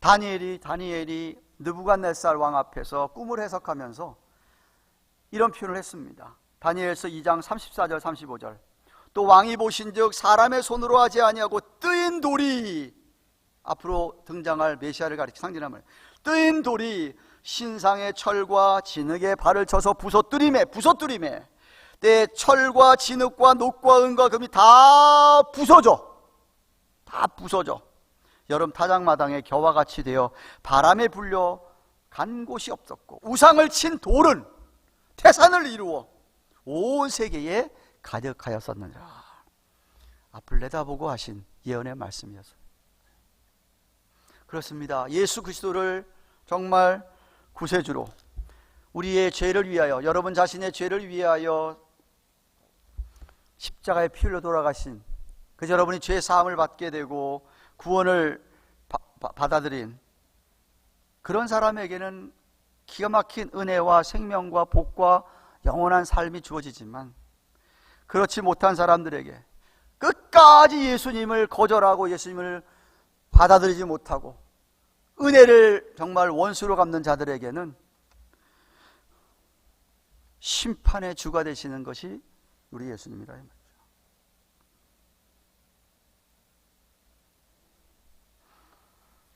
다니엘이 느부갓네살 왕 앞에서 꿈을 해석하면서 이런 표현을 했습니다. 다니엘서 2장 34절 35절 또 왕이 보신즉 사람의 손으로 하지 아니하고 뜨인 돌이, 앞으로 등장할 메시아를 가리켜 상징하는 말, 뜨인 돌이 신상의 철과 진흙에 발을 쳐서 부서뜨리매 때 철과 진흙과 녹과 은과 금이 다 부서져 여름 타작마당에 겨와 같이 되어 바람에 불려 간 곳이 없었고 우상을 친 돌은 태산을 이루어 온 세계에 가득하였었느니라. 앞을 내다보고 하신 예언의 말씀이었어요. 그렇습니다. 예수 그리스도를 정말 구세주로 우리의 죄를 위하여, 여러분 자신의 죄를 위하여 십자가에 피 흘려 돌아가신, 그래서 여러분이 죄 사함을 받게 되고 구원을 받아들인 그런 사람에게는 기가 막힌 은혜와 생명과 복과 영원한 삶이 주어지지만, 그렇지 못한 사람들에게 끝까지 예수님을 거절하고 예수님을 받아들이지 못하고 은혜를 정말 원수로 갚는 자들에게는 심판의 주가 되시는 것이 우리 예수님이라 이 말이죠.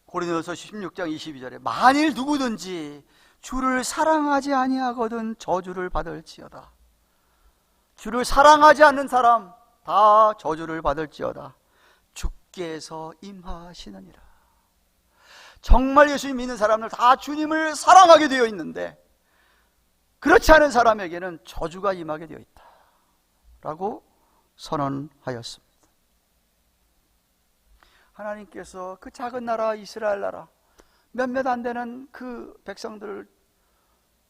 고린도서 16장 22절에 만일 누구든지 주를 사랑하지 아니하거든 저주를 받을지어다. 주를 사랑하지 않는 사람 다 저주를 받을지어다. 주께서 임하시느니라. 정말 예수님 믿는 사람들 다 주님을 사랑하게 되어 있는데 그렇지 않은 사람에게는 저주가 임하게 되어 있다 라고 선언하였습니다. 하나님께서 그 작은 나라 이스라엘 나라 몇몇 안 되는 그 백성들을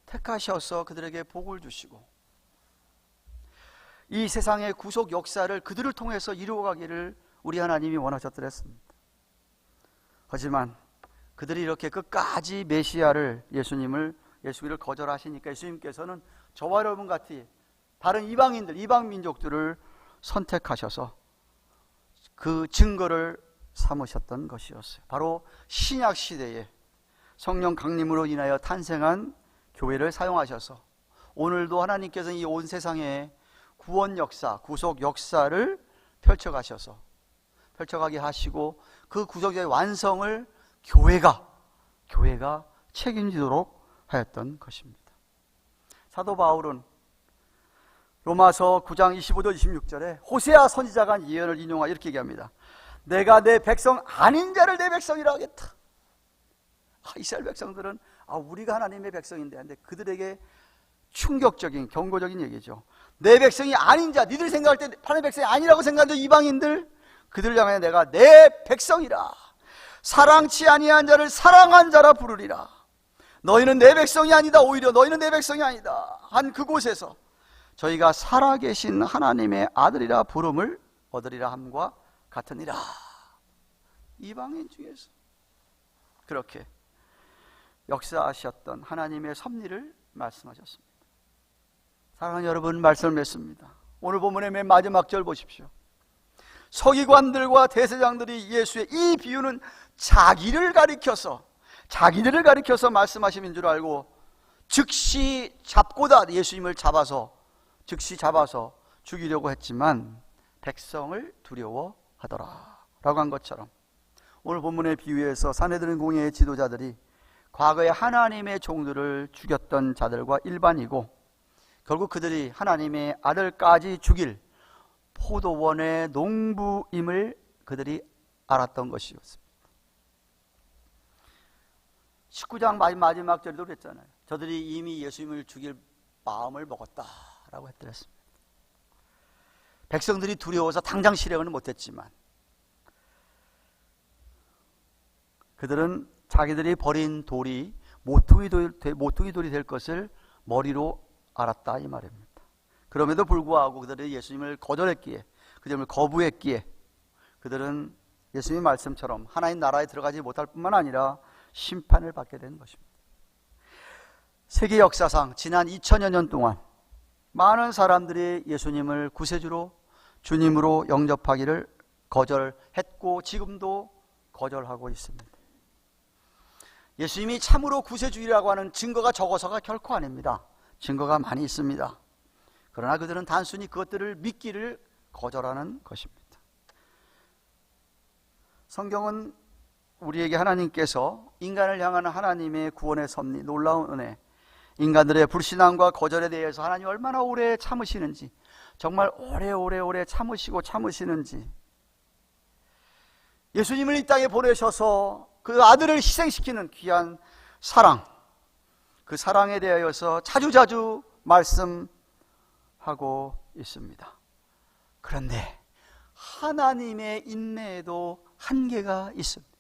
택하셔서 그들에게 복을 주시고 이 세상의 구속 역사를 그들을 통해서 이루어가기를 우리 하나님이 원하셨더랬습니다. 하지만 그들이 이렇게 끝까지 메시아를 예수를 거절하시니까 예수님께서는 저와 여러분 같이 다른 이방인들, 이방 민족들을 선택하셔서 그 증거를 삼으셨던 것이었어요. 바로 신약 시대에 성령 강림으로 인하여 탄생한 교회를 사용하셔서 오늘도 하나님께서는 이 온 세상에 구원 역사, 구속 역사를 펼쳐가게 하시고 그 구속의 완성을 교회가 책임지도록 하였던 것입니다. 사도 바울은 로마서 9장 25절 26절에 호세아 선지자가 한 예언을 인용하여 이렇게 얘기합니다. 내가 내 백성 아닌 자를 내 백성이라 하겠다. 이스라엘 백성들은 우리가 하나님의 백성인데 근데 그들에게 충격적인 경고적인 얘기죠. 내 백성이 아닌 자, 니들이 생각할 때 하나님의 백성이 아니라고 생각하는 이방인들, 그들을 향하여 내가 내 백성이라, 사랑치 아니한 자를 사랑한 자라 부르리라. 너희는 내 백성이 아니다, 오히려 너희는 내 백성이 아니다 한 그곳에서 저희가 살아계신 하나님의 아들이라 부름을 얻으리라 함과 같으니라. 이방인 중에서 그렇게 역사하셨던 하나님의 섭리를 말씀하셨습니다. 사랑하는 여러분, 말씀을 맺습니다. 오늘 본문의 맨 마지막 절 보십시오. 서기관들과 대제사장들이 예수의 이 비유는 자기들을 가리켜서 말씀하심인 줄 알고 즉시 잡고다 예수님을 즉시 잡아서 죽이려고 했지만 백성을 두려워하더라 라고 한 것처럼 오늘 본문의 비유에서 산헤드린 공회의 지도자들이 과거에 하나님의 종들을 죽였던 자들과 일반이고 결국 그들이 하나님의 아들까지 죽일 포도원의 농부임을 그들이 알았던 것이었습니다. 19장 마지막 절에도 그랬잖아요. 저들이 이미 예수님을 죽일 마음을 먹었다라고 했더랬습니다. 백성들이 두려워서 당장 실행은 못했지만 그들은 자기들이 버린 돌이 모퉁이 돌이 될 것을 머리로 알았다 이 말입니다. 그럼에도 불구하고 그들이 예수님을 거절했기에, 그들을 거부했기에 그들은 예수님의 말씀처럼 하나님 나라에 들어가지 못할 뿐만 아니라 심판을 받게 된 것입니다. 세계 역사상 지난 2000여 년 동안 많은 사람들이 예수님을 구세주로 주님으로 영접하기를 거절했고 지금도 거절하고 있습니다. 예수님이 참으로 구세주이라고 하는 증거가 적어서가 결코 아닙니다. 증거가 많이 있습니다. 그러나 그들은 단순히 그것들을 믿기를 거절하는 것입니다. 성경은 우리에게 하나님께서 인간을 향하는 하나님의 구원의 섭리, 놀라운 은혜, 인간들의 불신앙과 거절에 대해서 하나님 얼마나 오래 참으시는지, 정말 오래 참으시는지, 예수님을 이 땅에 보내셔서 그 아들을 희생시키는 귀한 사랑, 그 사랑에 대하여서 자주자주 말씀하고 있습니다. 그런데 하나님의 인내에도 한계가 있습니다.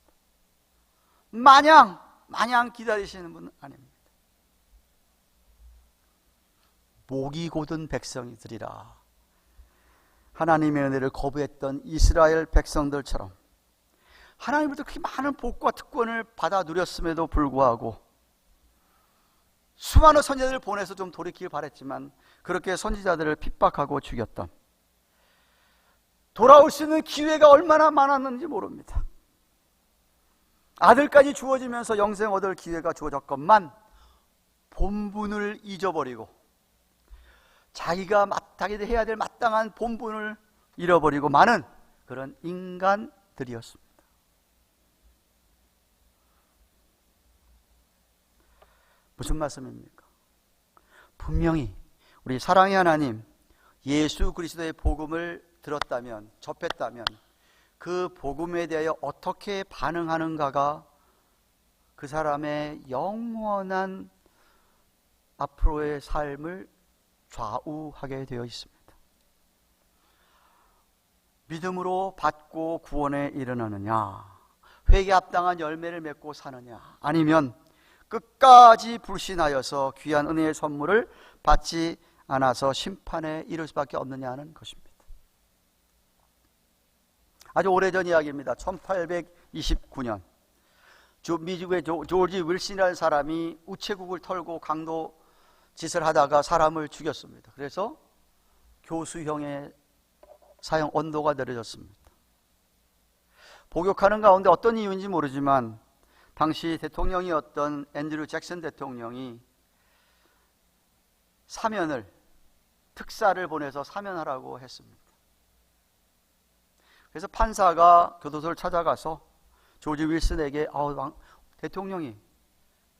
마냥 기다리시는 분은 아닙니다. 목이 곧은 백성이들이라 하나님의 은혜를 거부했던 이스라엘 백성들처럼 하나님으로부터 그렇게 많은 복과 특권을 받아 누렸음에도 불구하고 수많은 선지자들을 보내서 좀 돌이키길 바랬지만 그렇게 선지자들을 핍박하고 죽였던, 돌아올 수 있는 기회가 얼마나 많았는지 모릅니다. 아들까지 주어지면서 영생 얻을 기회가 주어졌건만 본분을 잊어버리고 자기가 해야 될 마땅한 본분을 잃어버리고 많은 그런 인간들이었습니다. 무슨 말씀입니까? 분명히 우리 사랑의 하나님 예수 그리스도의 복음을 들었다면, 접했다면 그 복음에 대하여 어떻게 반응하는가가 그 사람의 영원한 앞으로의 삶을 좌우하게 되어 있습니다. 믿음으로 받고 구원에 이르느냐, 회개에 합당한 열매를 맺고 사느냐, 아니면 끝까지 불신하여서 귀한 은혜의 선물을 받지 않아서 심판에 이를 수밖에 없느냐는 것입니다. 아주 오래전 이야기입니다. 1829년 미국의 조지 윌슨이라는 사람이 우체국을 털고 강도 짓을 하다가 사람을 죽였습니다. 그래서 교수형의 사형 온도가 내려졌습니다. 복역하는 가운데 어떤 이유인지 모르지만 당시 대통령이었던 앤드류 잭슨 대통령이 특사를 보내서 사면하라고 했습니다. 그래서 판사가 교도소를 찾아가서 조지 윌슨에게 대통령이,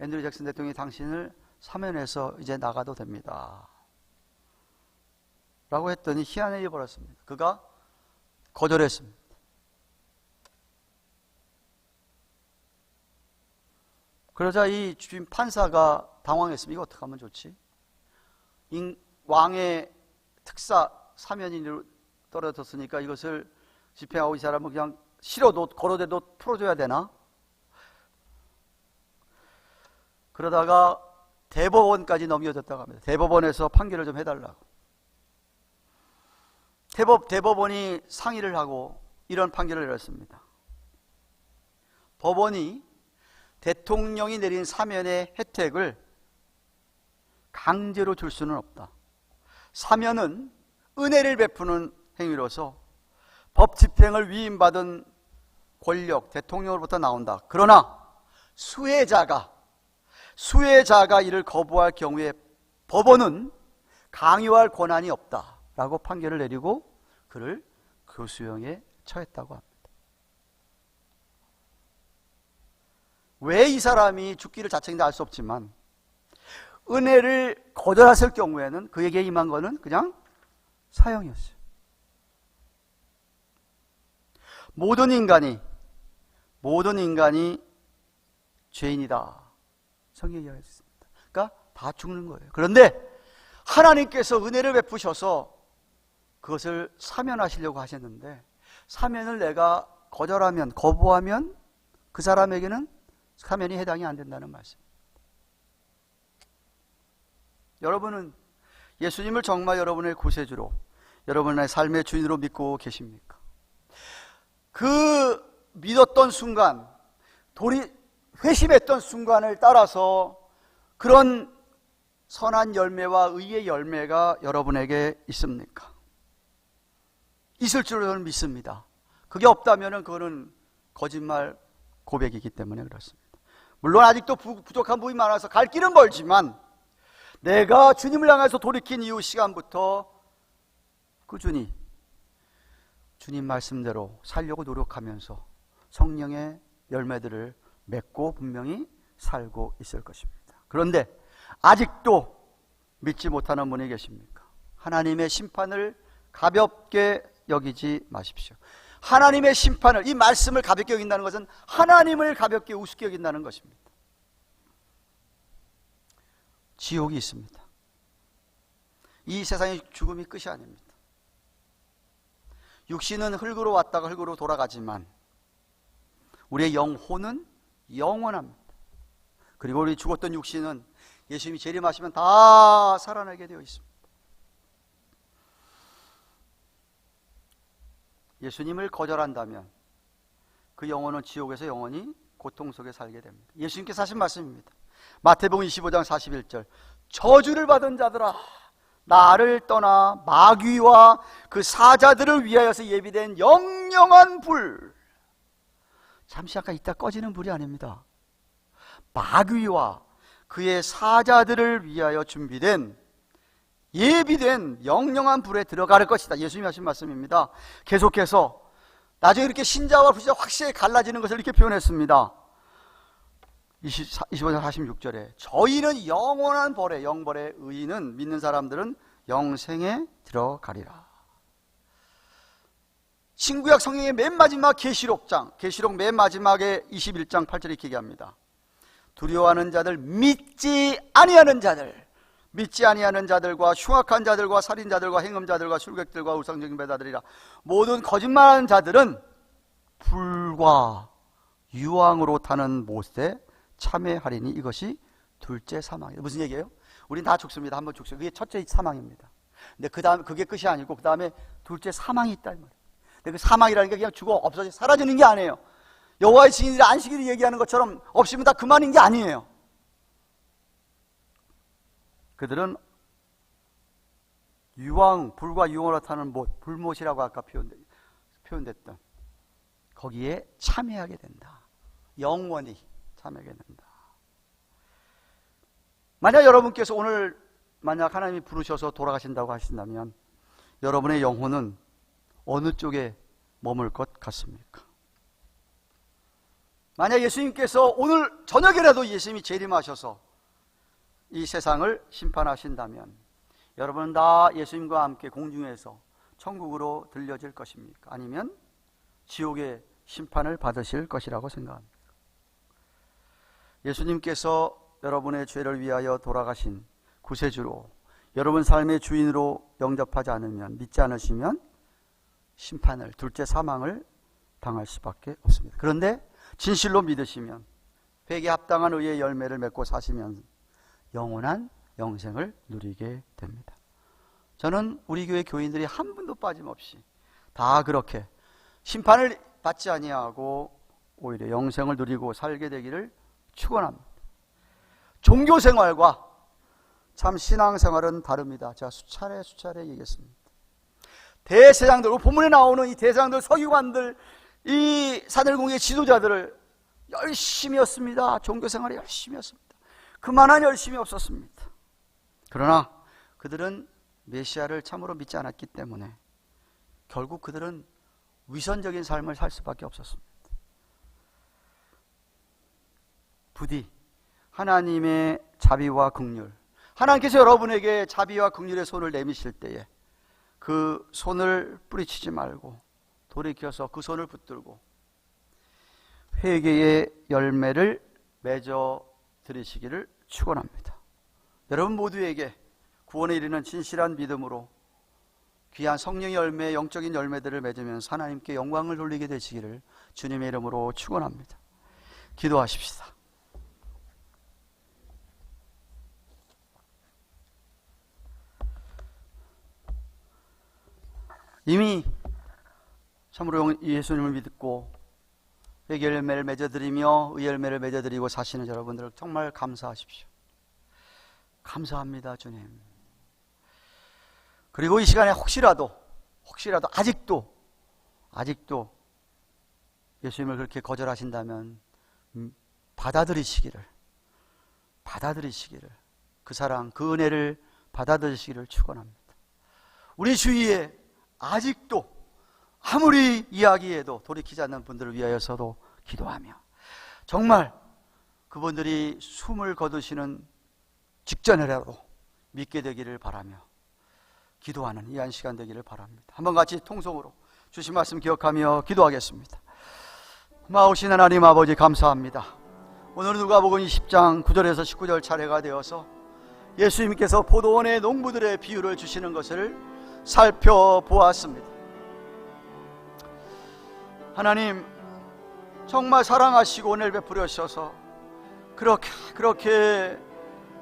앤드류 잭슨 대통령이 당신을 사면해서 이제 나가도 됩니다 라고 했더니 희한한 일이 벌어졌습니다. 그가 거절했습니다. 그러자 이 주임 판사가 당황했습니다. 이거 어떻게 하면 좋지? 왕의 특사 사면인으로 떨어졌으니까 이것을 집행하고 이 사람은 그냥 실어도 걸어대도 풀어줘야 되나? 그러다가 대법원까지 넘겨졌다고 합니다. 대법원에서 판결을 좀 해달라고. 대법원이 상의를 하고 이런 판결을 내렸습니다. 법원이 대통령이 내린 사면의 혜택을 강제로 줄 수는 없다. 사면은 은혜를 베푸는 행위로서 법 집행을 위임받은 권력, 대통령으로부터 나온다. 그러나 수혜자가 이를 거부할 경우에 법원은 강요할 권한이 없다라고 판결을 내리고 그를 교수형에 처했다고 합니다. 왜 이 사람이 죽기를 자책인지 알 수 없지만 은혜를 거절했을 경우에는 그에게 임한 것은 그냥 사형이었어요. 모든 인간이 죄인이다. 성경이 이야기했습니다. 그러니까 다 죽는 거예요. 그런데 하나님께서 은혜를 베푸셔서 그것을 사면하시려고 하셨는데 사면을 내가 거부하면 그 사람에게는 사면이 해당이 안 된다는 말씀. 여러분은 예수님을 정말 여러분의 구세주로, 여러분의 삶의 주인으로 믿고 계십니까? 그 믿었던 순간, 회심했던 순간을 따라서 그런 선한 열매와 의의 열매가 여러분에게 있습니까? 있을 줄로 저는 믿습니다. 그게 없다면 그거는 거짓말 고백이기 때문에 그렇습니다. 물론 아직도 부족한 부분이 많아서 갈 길은 멀지만 내가 주님을 향해서 돌이킨 이후 시간부터 꾸준히 주님 말씀대로 살려고 노력하면서 성령의 열매들을 맺고 분명히 살고 있을 것입니다. 그런데 아직도 믿지 못하는 분이 계십니까? 하나님의 심판을 가볍게 여기지 마십시오. 하나님의 심판을, 이 말씀을 가볍게 여긴다는 것은 하나님을 가볍게 우습게 여긴다는 것입니다. 지옥이 있습니다. 이 세상의 죽음이 끝이 아닙니다. 육신은 흙으로 왔다가 흙으로 돌아가지만 우리의 영혼은 영원합니다. 그리고 우리 죽었던 육신은 예수님이 재림하시면 다 살아나게 되어 있습니다. 예수님을 거절한다면 그 영혼은 지옥에서 영원히 고통 속에 살게 됩니다. 예수님께서 하신 말씀입니다. 마태복음 25장 41절, 저주를 받은 자들아 나를 떠나 마귀와 그 사자들을 위하여서 예비된 영영한 불. 잠시 아까 이따 꺼지는 불이 아닙니다. 마귀와 그의 사자들을 위하여 준비된 예비된 영영한 불에 들어갈 것이다. 예수님이 하신 말씀입니다. 계속해서 나중에 이렇게 신자와 불신자 확실히 갈라지는 것을 이렇게 표현했습니다. 25장 46절에 저희는 영원한 벌에, 영벌의 의인은, 믿는 사람들은 영생에 들어가리라. 신구약 성경의 맨 마지막 계시록 맨 마지막에 21장 8절에 이렇게 얘기합니다. 두려워하는 자들, 믿지 아니하는 자들과 흉악한 자들과 살인자들과 행음자들과 술객들과 우상적인 배다들이라 모든 거짓말하는 자들은 불과 유황으로 타는 못에 참회하리니 이것이 둘째 사망이다. 무슨 얘기예요? 우린 다 죽습니다. 한번 죽습니다. 그게 첫째 사망입니다. 근데 그 다음 그게 끝이 아니고 그 다음에 둘째 사망이 있다 이 말이에요. 근데 그 사망이라는 게 그냥 죽어 없어져 사라지는 게 아니에요. 여호와의 증인들이 안식일을 얘기하는 것처럼 없으면 다 그만인 게 아니에요. 그들은 불과 유황으로 타는 못, 불못이라고 아까 표현됐던 거기에 참여하게 된다. 영원히 참여하게 된다. 만약 여러분께서 오늘 만약 하나님이 부르셔서 돌아가신다고 하신다면 여러분의 영혼은 어느 쪽에 머물 것 같습니까? 만약 예수님께서 오늘 저녁이라도 예수님이 재림하셔서 이 세상을 심판하신다면 여러분은 다 예수님과 함께 공중에서 천국으로 들려질 것입니까? 아니면 지옥의 심판을 받으실 것이라고 생각합니까? 예수님께서 여러분의 죄를 위하여 돌아가신 구세주로 여러분 삶의 주인으로 영접하지 않으면, 믿지 않으시면 심판을, 둘째 사망을 당할 수밖에 없습니다. 그런데 진실로 믿으시면 회개에 합당한 의의 열매를 맺고 사시면 영원한 영생을 누리게 됩니다. 저는 우리 교회 교인들이 한 분도 빠짐없이 다 그렇게 심판을 받지 아니하고 오히려 영생을 누리고 살게 되기를 축원합니다. 종교생활과 참 신앙생활은 다릅니다. 제가 수차례 얘기했습니다. 대세장들, 본문에 나오는 이 대세장들, 서기관들, 이 산을공의 지도자들을 열심히 했습니다. 종교생활에 열심히 했습니다. 그만한 열심이 없었습니다. 그러나 그들은 메시아를 참으로 믿지 않았기 때문에 결국 그들은 위선적인 삶을 살 수밖에 없었습니다. 부디 하나님의 자비와 긍휼, 하나님께서 여러분에게 자비와 긍휼의 손을 내미실 때에 그 손을 뿌리치지 말고 돌이켜서 그 손을 붙들고 회개의 열매를 맺어 드리시기를 축원합니다. 여러분 모두에게 구원에 이르는 진실한 믿음으로 귀한 성령의 열매, 영적인 열매들을 맺으면서 하나님께 영광을 돌리게 되시기를 주님의 이름으로 축원합니다. 기도하십시다. 이미 참으로 예수님을 믿고 회개 열매를 맺어드리며 의 열매를 맺어드리고 사시는 여러분들 정말 감사하십시오. 감사합니다, 주님. 그리고 이 시간에 혹시라도 아직도 예수님을 그렇게 거절하신다면 받아들이시기를 그 사랑, 그 은혜를 받아들이시기를 축원합니다. 우리 주위에 아직도 아무리 이야기해도 돌이키지 않는 분들을 위하여서도 기도하며 정말 그분들이 숨을 거두시는 직전이라도 믿게 되기를 바라며 기도하는 이 한 시간 되기를 바랍니다. 한번 같이 통성으로 주신 말씀 기억하며 기도하겠습니다. 마오신 하나님 아버지 감사합니다. 오늘 누가복음 20장 9절에서 19절 차례가 되어서 예수님께서 포도원의 농부들의 비유를 주시는 것을 살펴보았습니다. 하나님 정말 사랑하시고 은혜를 베풀어 주셔서 그렇게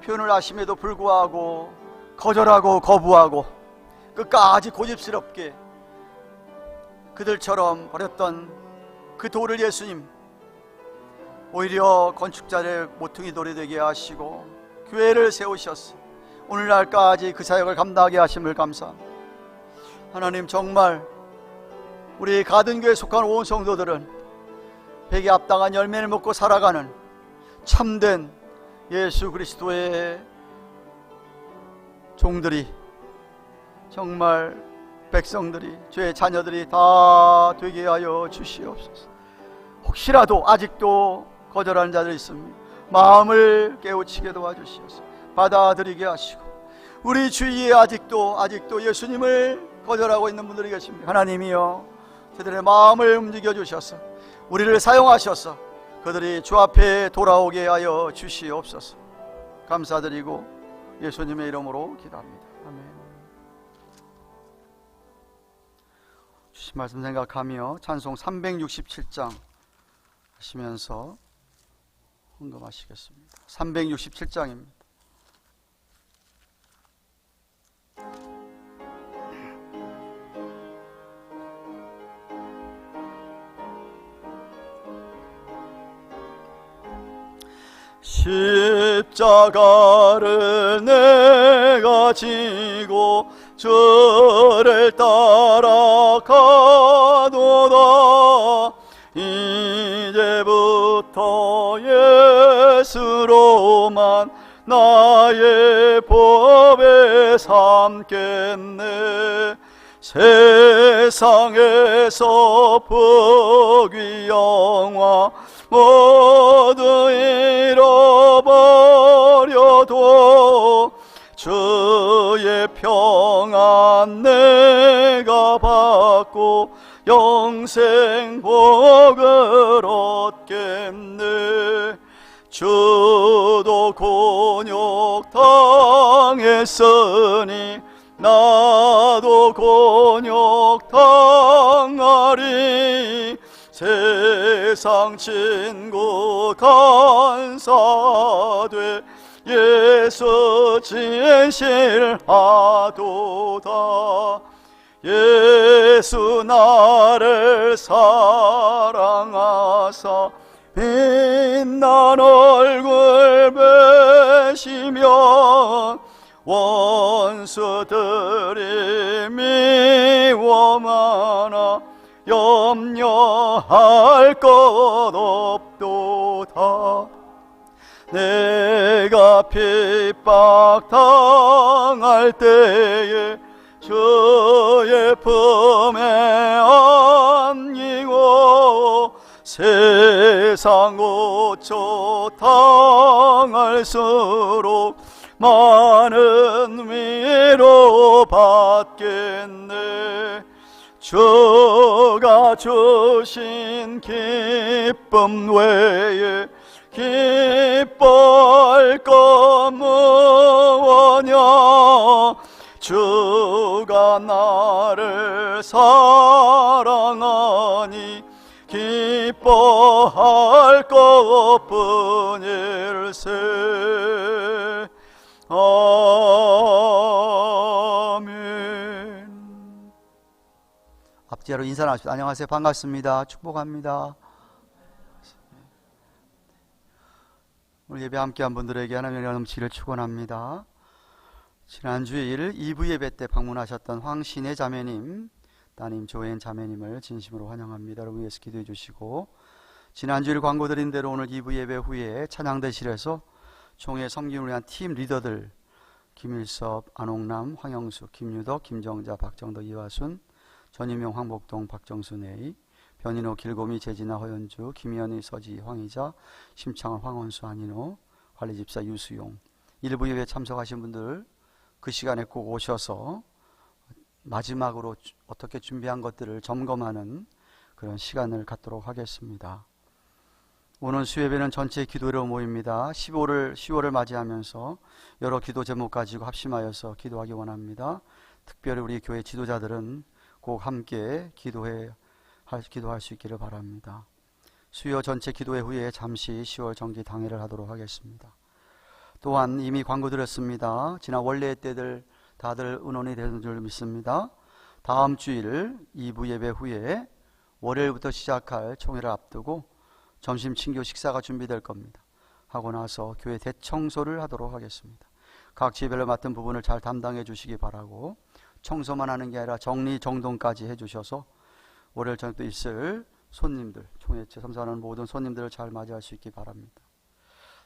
표현을 하심에도 불구하고 거절하고 거부하고 끝까지 고집스럽게 그들처럼 버렸던 그 돌을 예수님 오히려 건축자를 모퉁이 돌이 되게 하시고 교회를 세우셨어. 오늘날까지 그 사역을 감당하게 하심을 감사합니다. 하나님 정말 우리 가든교회에 속한 온 성도들은 회개에 합당한 열매를 먹고 살아가는 참된 예수 그리스도의 종들이 정말 백성들이 죄의 자녀들이 다 되게 하여 주시옵소서. 혹시라도 아직도 거절하는 자들이 있습니다. 마음을 깨우치게 도와주시옵소서. 받아들이게 하시고 우리 주위에 아직도 예수님을 거절하고 있는 분들이 계십니다. 하나님이여 그들의 마음을 움직여 주셔서 우리를 사용하셔서 그들이 주 앞에 돌아오게 하여 주시옵소서. 감사드리고 예수님의 이름으로 기도합니다. 아멘. 주신 말씀 생각하며 찬송 367장 하시면서 헌금하시겠습니다. 367장입니다. 십자가를 내가 지고 주를 따라가노다. 이제부터 예수로만 나의 법에 삼겠네. 세상에서 복위 영화 모두 잃어버려도 주의 평안 내가 받고 영생 복을 얻겠네. 주도 곤욕 당했으니 나도 곤욕 당하리. 세상 친구 간사돼 예수 진실하도다. 예수 나를 사랑하사 빛난 얼굴 베시면 원수들이 미워하나 염려할 것 없도다. 내가 핍박당할 때에 주의 품에 안기고 세상 5초 당할수록 많은 위로 받겠네. 주가 주신 기쁨 외에 기뻐할 것 무엇냐. 주가 나를 사랑하니 기뻐할 것뿐일세. 아멘. 앞뒤로 인사 나누십시오. 안녕하세요. 반갑습니다. 축복합니다. 오늘 예배 함께한 분들에게 하나님의 은혜가 넘치기를 축원합니다. 지난 주일 2부 예배 때 방문하셨던 황신혜 자매님, 따님 조엔 자매님을 진심으로 환영합니다. 여러분 위해서 기도해 주시고, 지난 주일 광고 드린 대로 오늘 2부 예배 후에 찬양대실에서 총회 섬김을 위한 팀 리더들 김일섭, 안홍남, 황영수, 김유덕, 김정자, 박정덕, 이화순, 전유명, 황복동, 박정순 A, 변인호, 길고미, 재진아, 허연주, 김현희, 서지, 황희자, 심창원, 황원수, 안인호, 관리집사 유수용, 일부 예배에 참석하신 분들 그 시간에 꼭 오셔서 마지막으로 어떻게 준비한 것들을 점검하는 그런 시간을 갖도록 하겠습니다. 오늘 수예배는 전체 기도로 모입니다. 10월을 맞이하면서 여러 기도 제목 가지고 합심하여서 기도하기 원합니다. 특별히 우리 교회 지도자들은 꼭 함께 기도할 수 있기를 바랍니다. 수요 전체 기도회 후에 잠시 10월 정기 당회를 하도록 하겠습니다. 또한 이미 광고 드렸습니다. 지난 원래 때들 다들 의논이 되는 줄 믿습니다. 다음 주일 2부 예배 후에 월요일부터 시작할 총회를 앞두고 점심 친교 식사가 준비될 겁니다. 하고 나서 교회 대청소를 하도록 하겠습니다. 각 지배를 맡은 부분을 잘 담당해 주시기 바라고, 청소만 하는 게 아니라 정리정돈까지 해주셔서 월요일 저녁도 있을 손님들, 총회 참석하는 모든 손님들을 잘 맞이할 수 있기 바랍니다.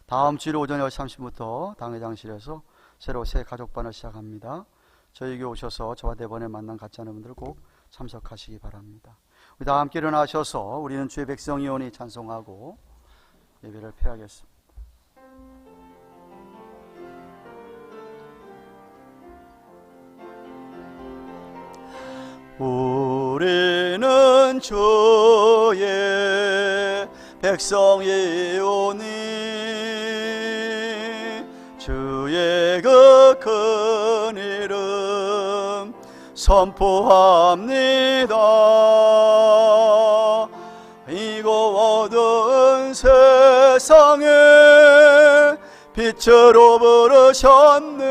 다음 주일 오전 10시 30분부터 당회장실에서 새로 새 가족반을 시작합니다. 저에게 오셔서 저와 네 번의 만남 갖지 않은 분들 꼭 참석하시기 바랍니다. 우리 다 함께 일어나셔서 우리는 주의 백성이오니 찬송하고 예배를 폐하겠습니다. 우리는 주의 백성이오니 주의 그 큰 이름 선포합니다. 이고 어두운 세상에 빛으로 부르셨네.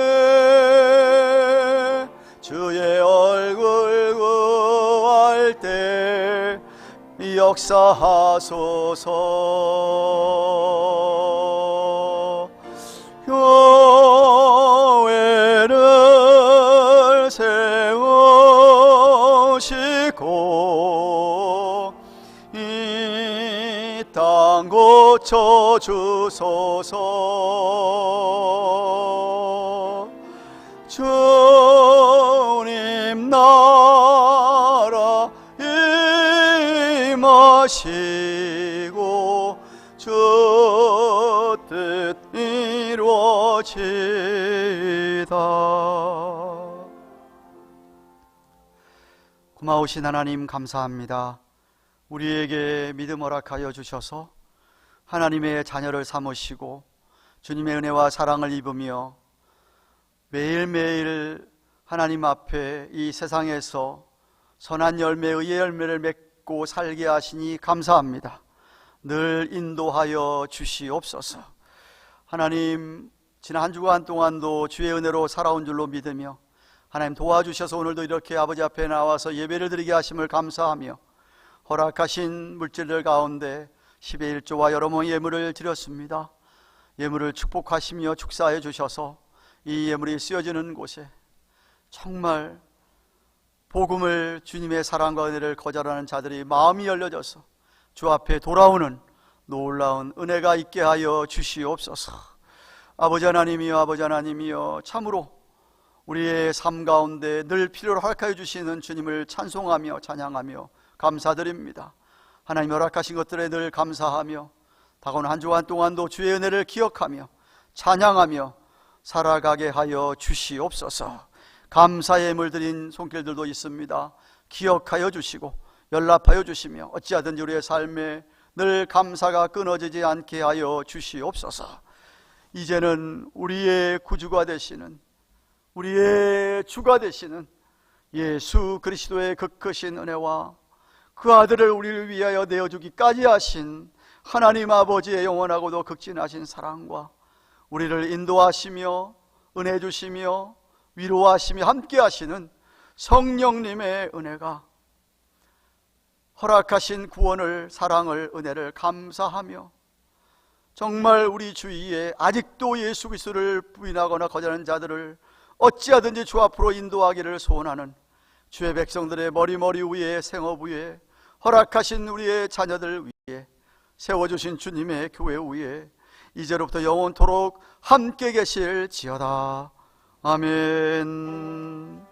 주의 얼굴 구할 때 역사하소서. 교회를 세우시고 이 땅 고쳐주소서. 주님 나라 임하시고 주 뜻 이루어지다. 고마우신 하나님 감사합니다. 우리에게 믿음 허락하여 주셔서 하나님의 자녀를 삼으시고 주님의 은혜와 사랑을 입으며 매일매일 하나님 앞에 이 세상에서 선한 열매, 의의 열매를 맺고 살게 하시니 감사합니다. 늘 인도하여 주시옵소서. 하나님, 지난 한 주간 동안도 주의 은혜로 살아온 줄로 믿으며 하나님 도와주셔서 오늘도 이렇게 아버지 앞에 나와서 예배를 드리게 하심을 감사하며 허락하신 물질들 가운데 10의 1조와 여러 모 예물을 드렸습니다. 예물을 축복하시며 축사해 주셔서 이 예물이 쓰여지는 곳에 정말 복음을, 주님의 사랑과 은혜를 거절하는 자들이 마음이 열려져서 주 앞에 돌아오는 놀라운 은혜가 있게 하여 주시옵소서. 아버지 하나님이여, 아버지 하나님이여, 참으로 우리의 삶 가운데 늘 필요로 허락하여 주시는 주님을 찬송하며 찬양하며 감사드립니다. 하나님 허락하신 것들에 늘 감사하며 다가오는 한 주간 동안도 주의 은혜를 기억하며 찬양하며 살아가게 하여 주시옵소서. 감사의 예물 드린 손길들도 있습니다. 기억하여 주시고 연락하여 주시며 어찌하든지 우리의 삶에 늘 감사가 끊어지지 않게 하여 주시옵소서. 이제는 우리의 구주가 되시는, 우리의 주가 되시는 예수 그리스도의 그 크신 은혜와 그 아들을 우리를 위하여 내어주기까지 하신 하나님 아버지의 영원하고도 극진하신 사랑과 우리를 인도하시며 은혜 주시며 위로하시며 함께 하시는 성령님의 은혜가, 허락하신 구원을, 사랑을, 은혜를 감사하며 정말 우리 주위에 아직도 예수 그리스도를 부인하거나 거절하는 자들을 어찌하든지 주 앞으로 인도하기를 소원하는 주의 백성들의 머리 위에, 생업 위에, 허락하신 우리의 자녀들 위에, 세워주신 주님의 교회 위에 이제로부터 영원토록 함께 계실지어다. 아멘.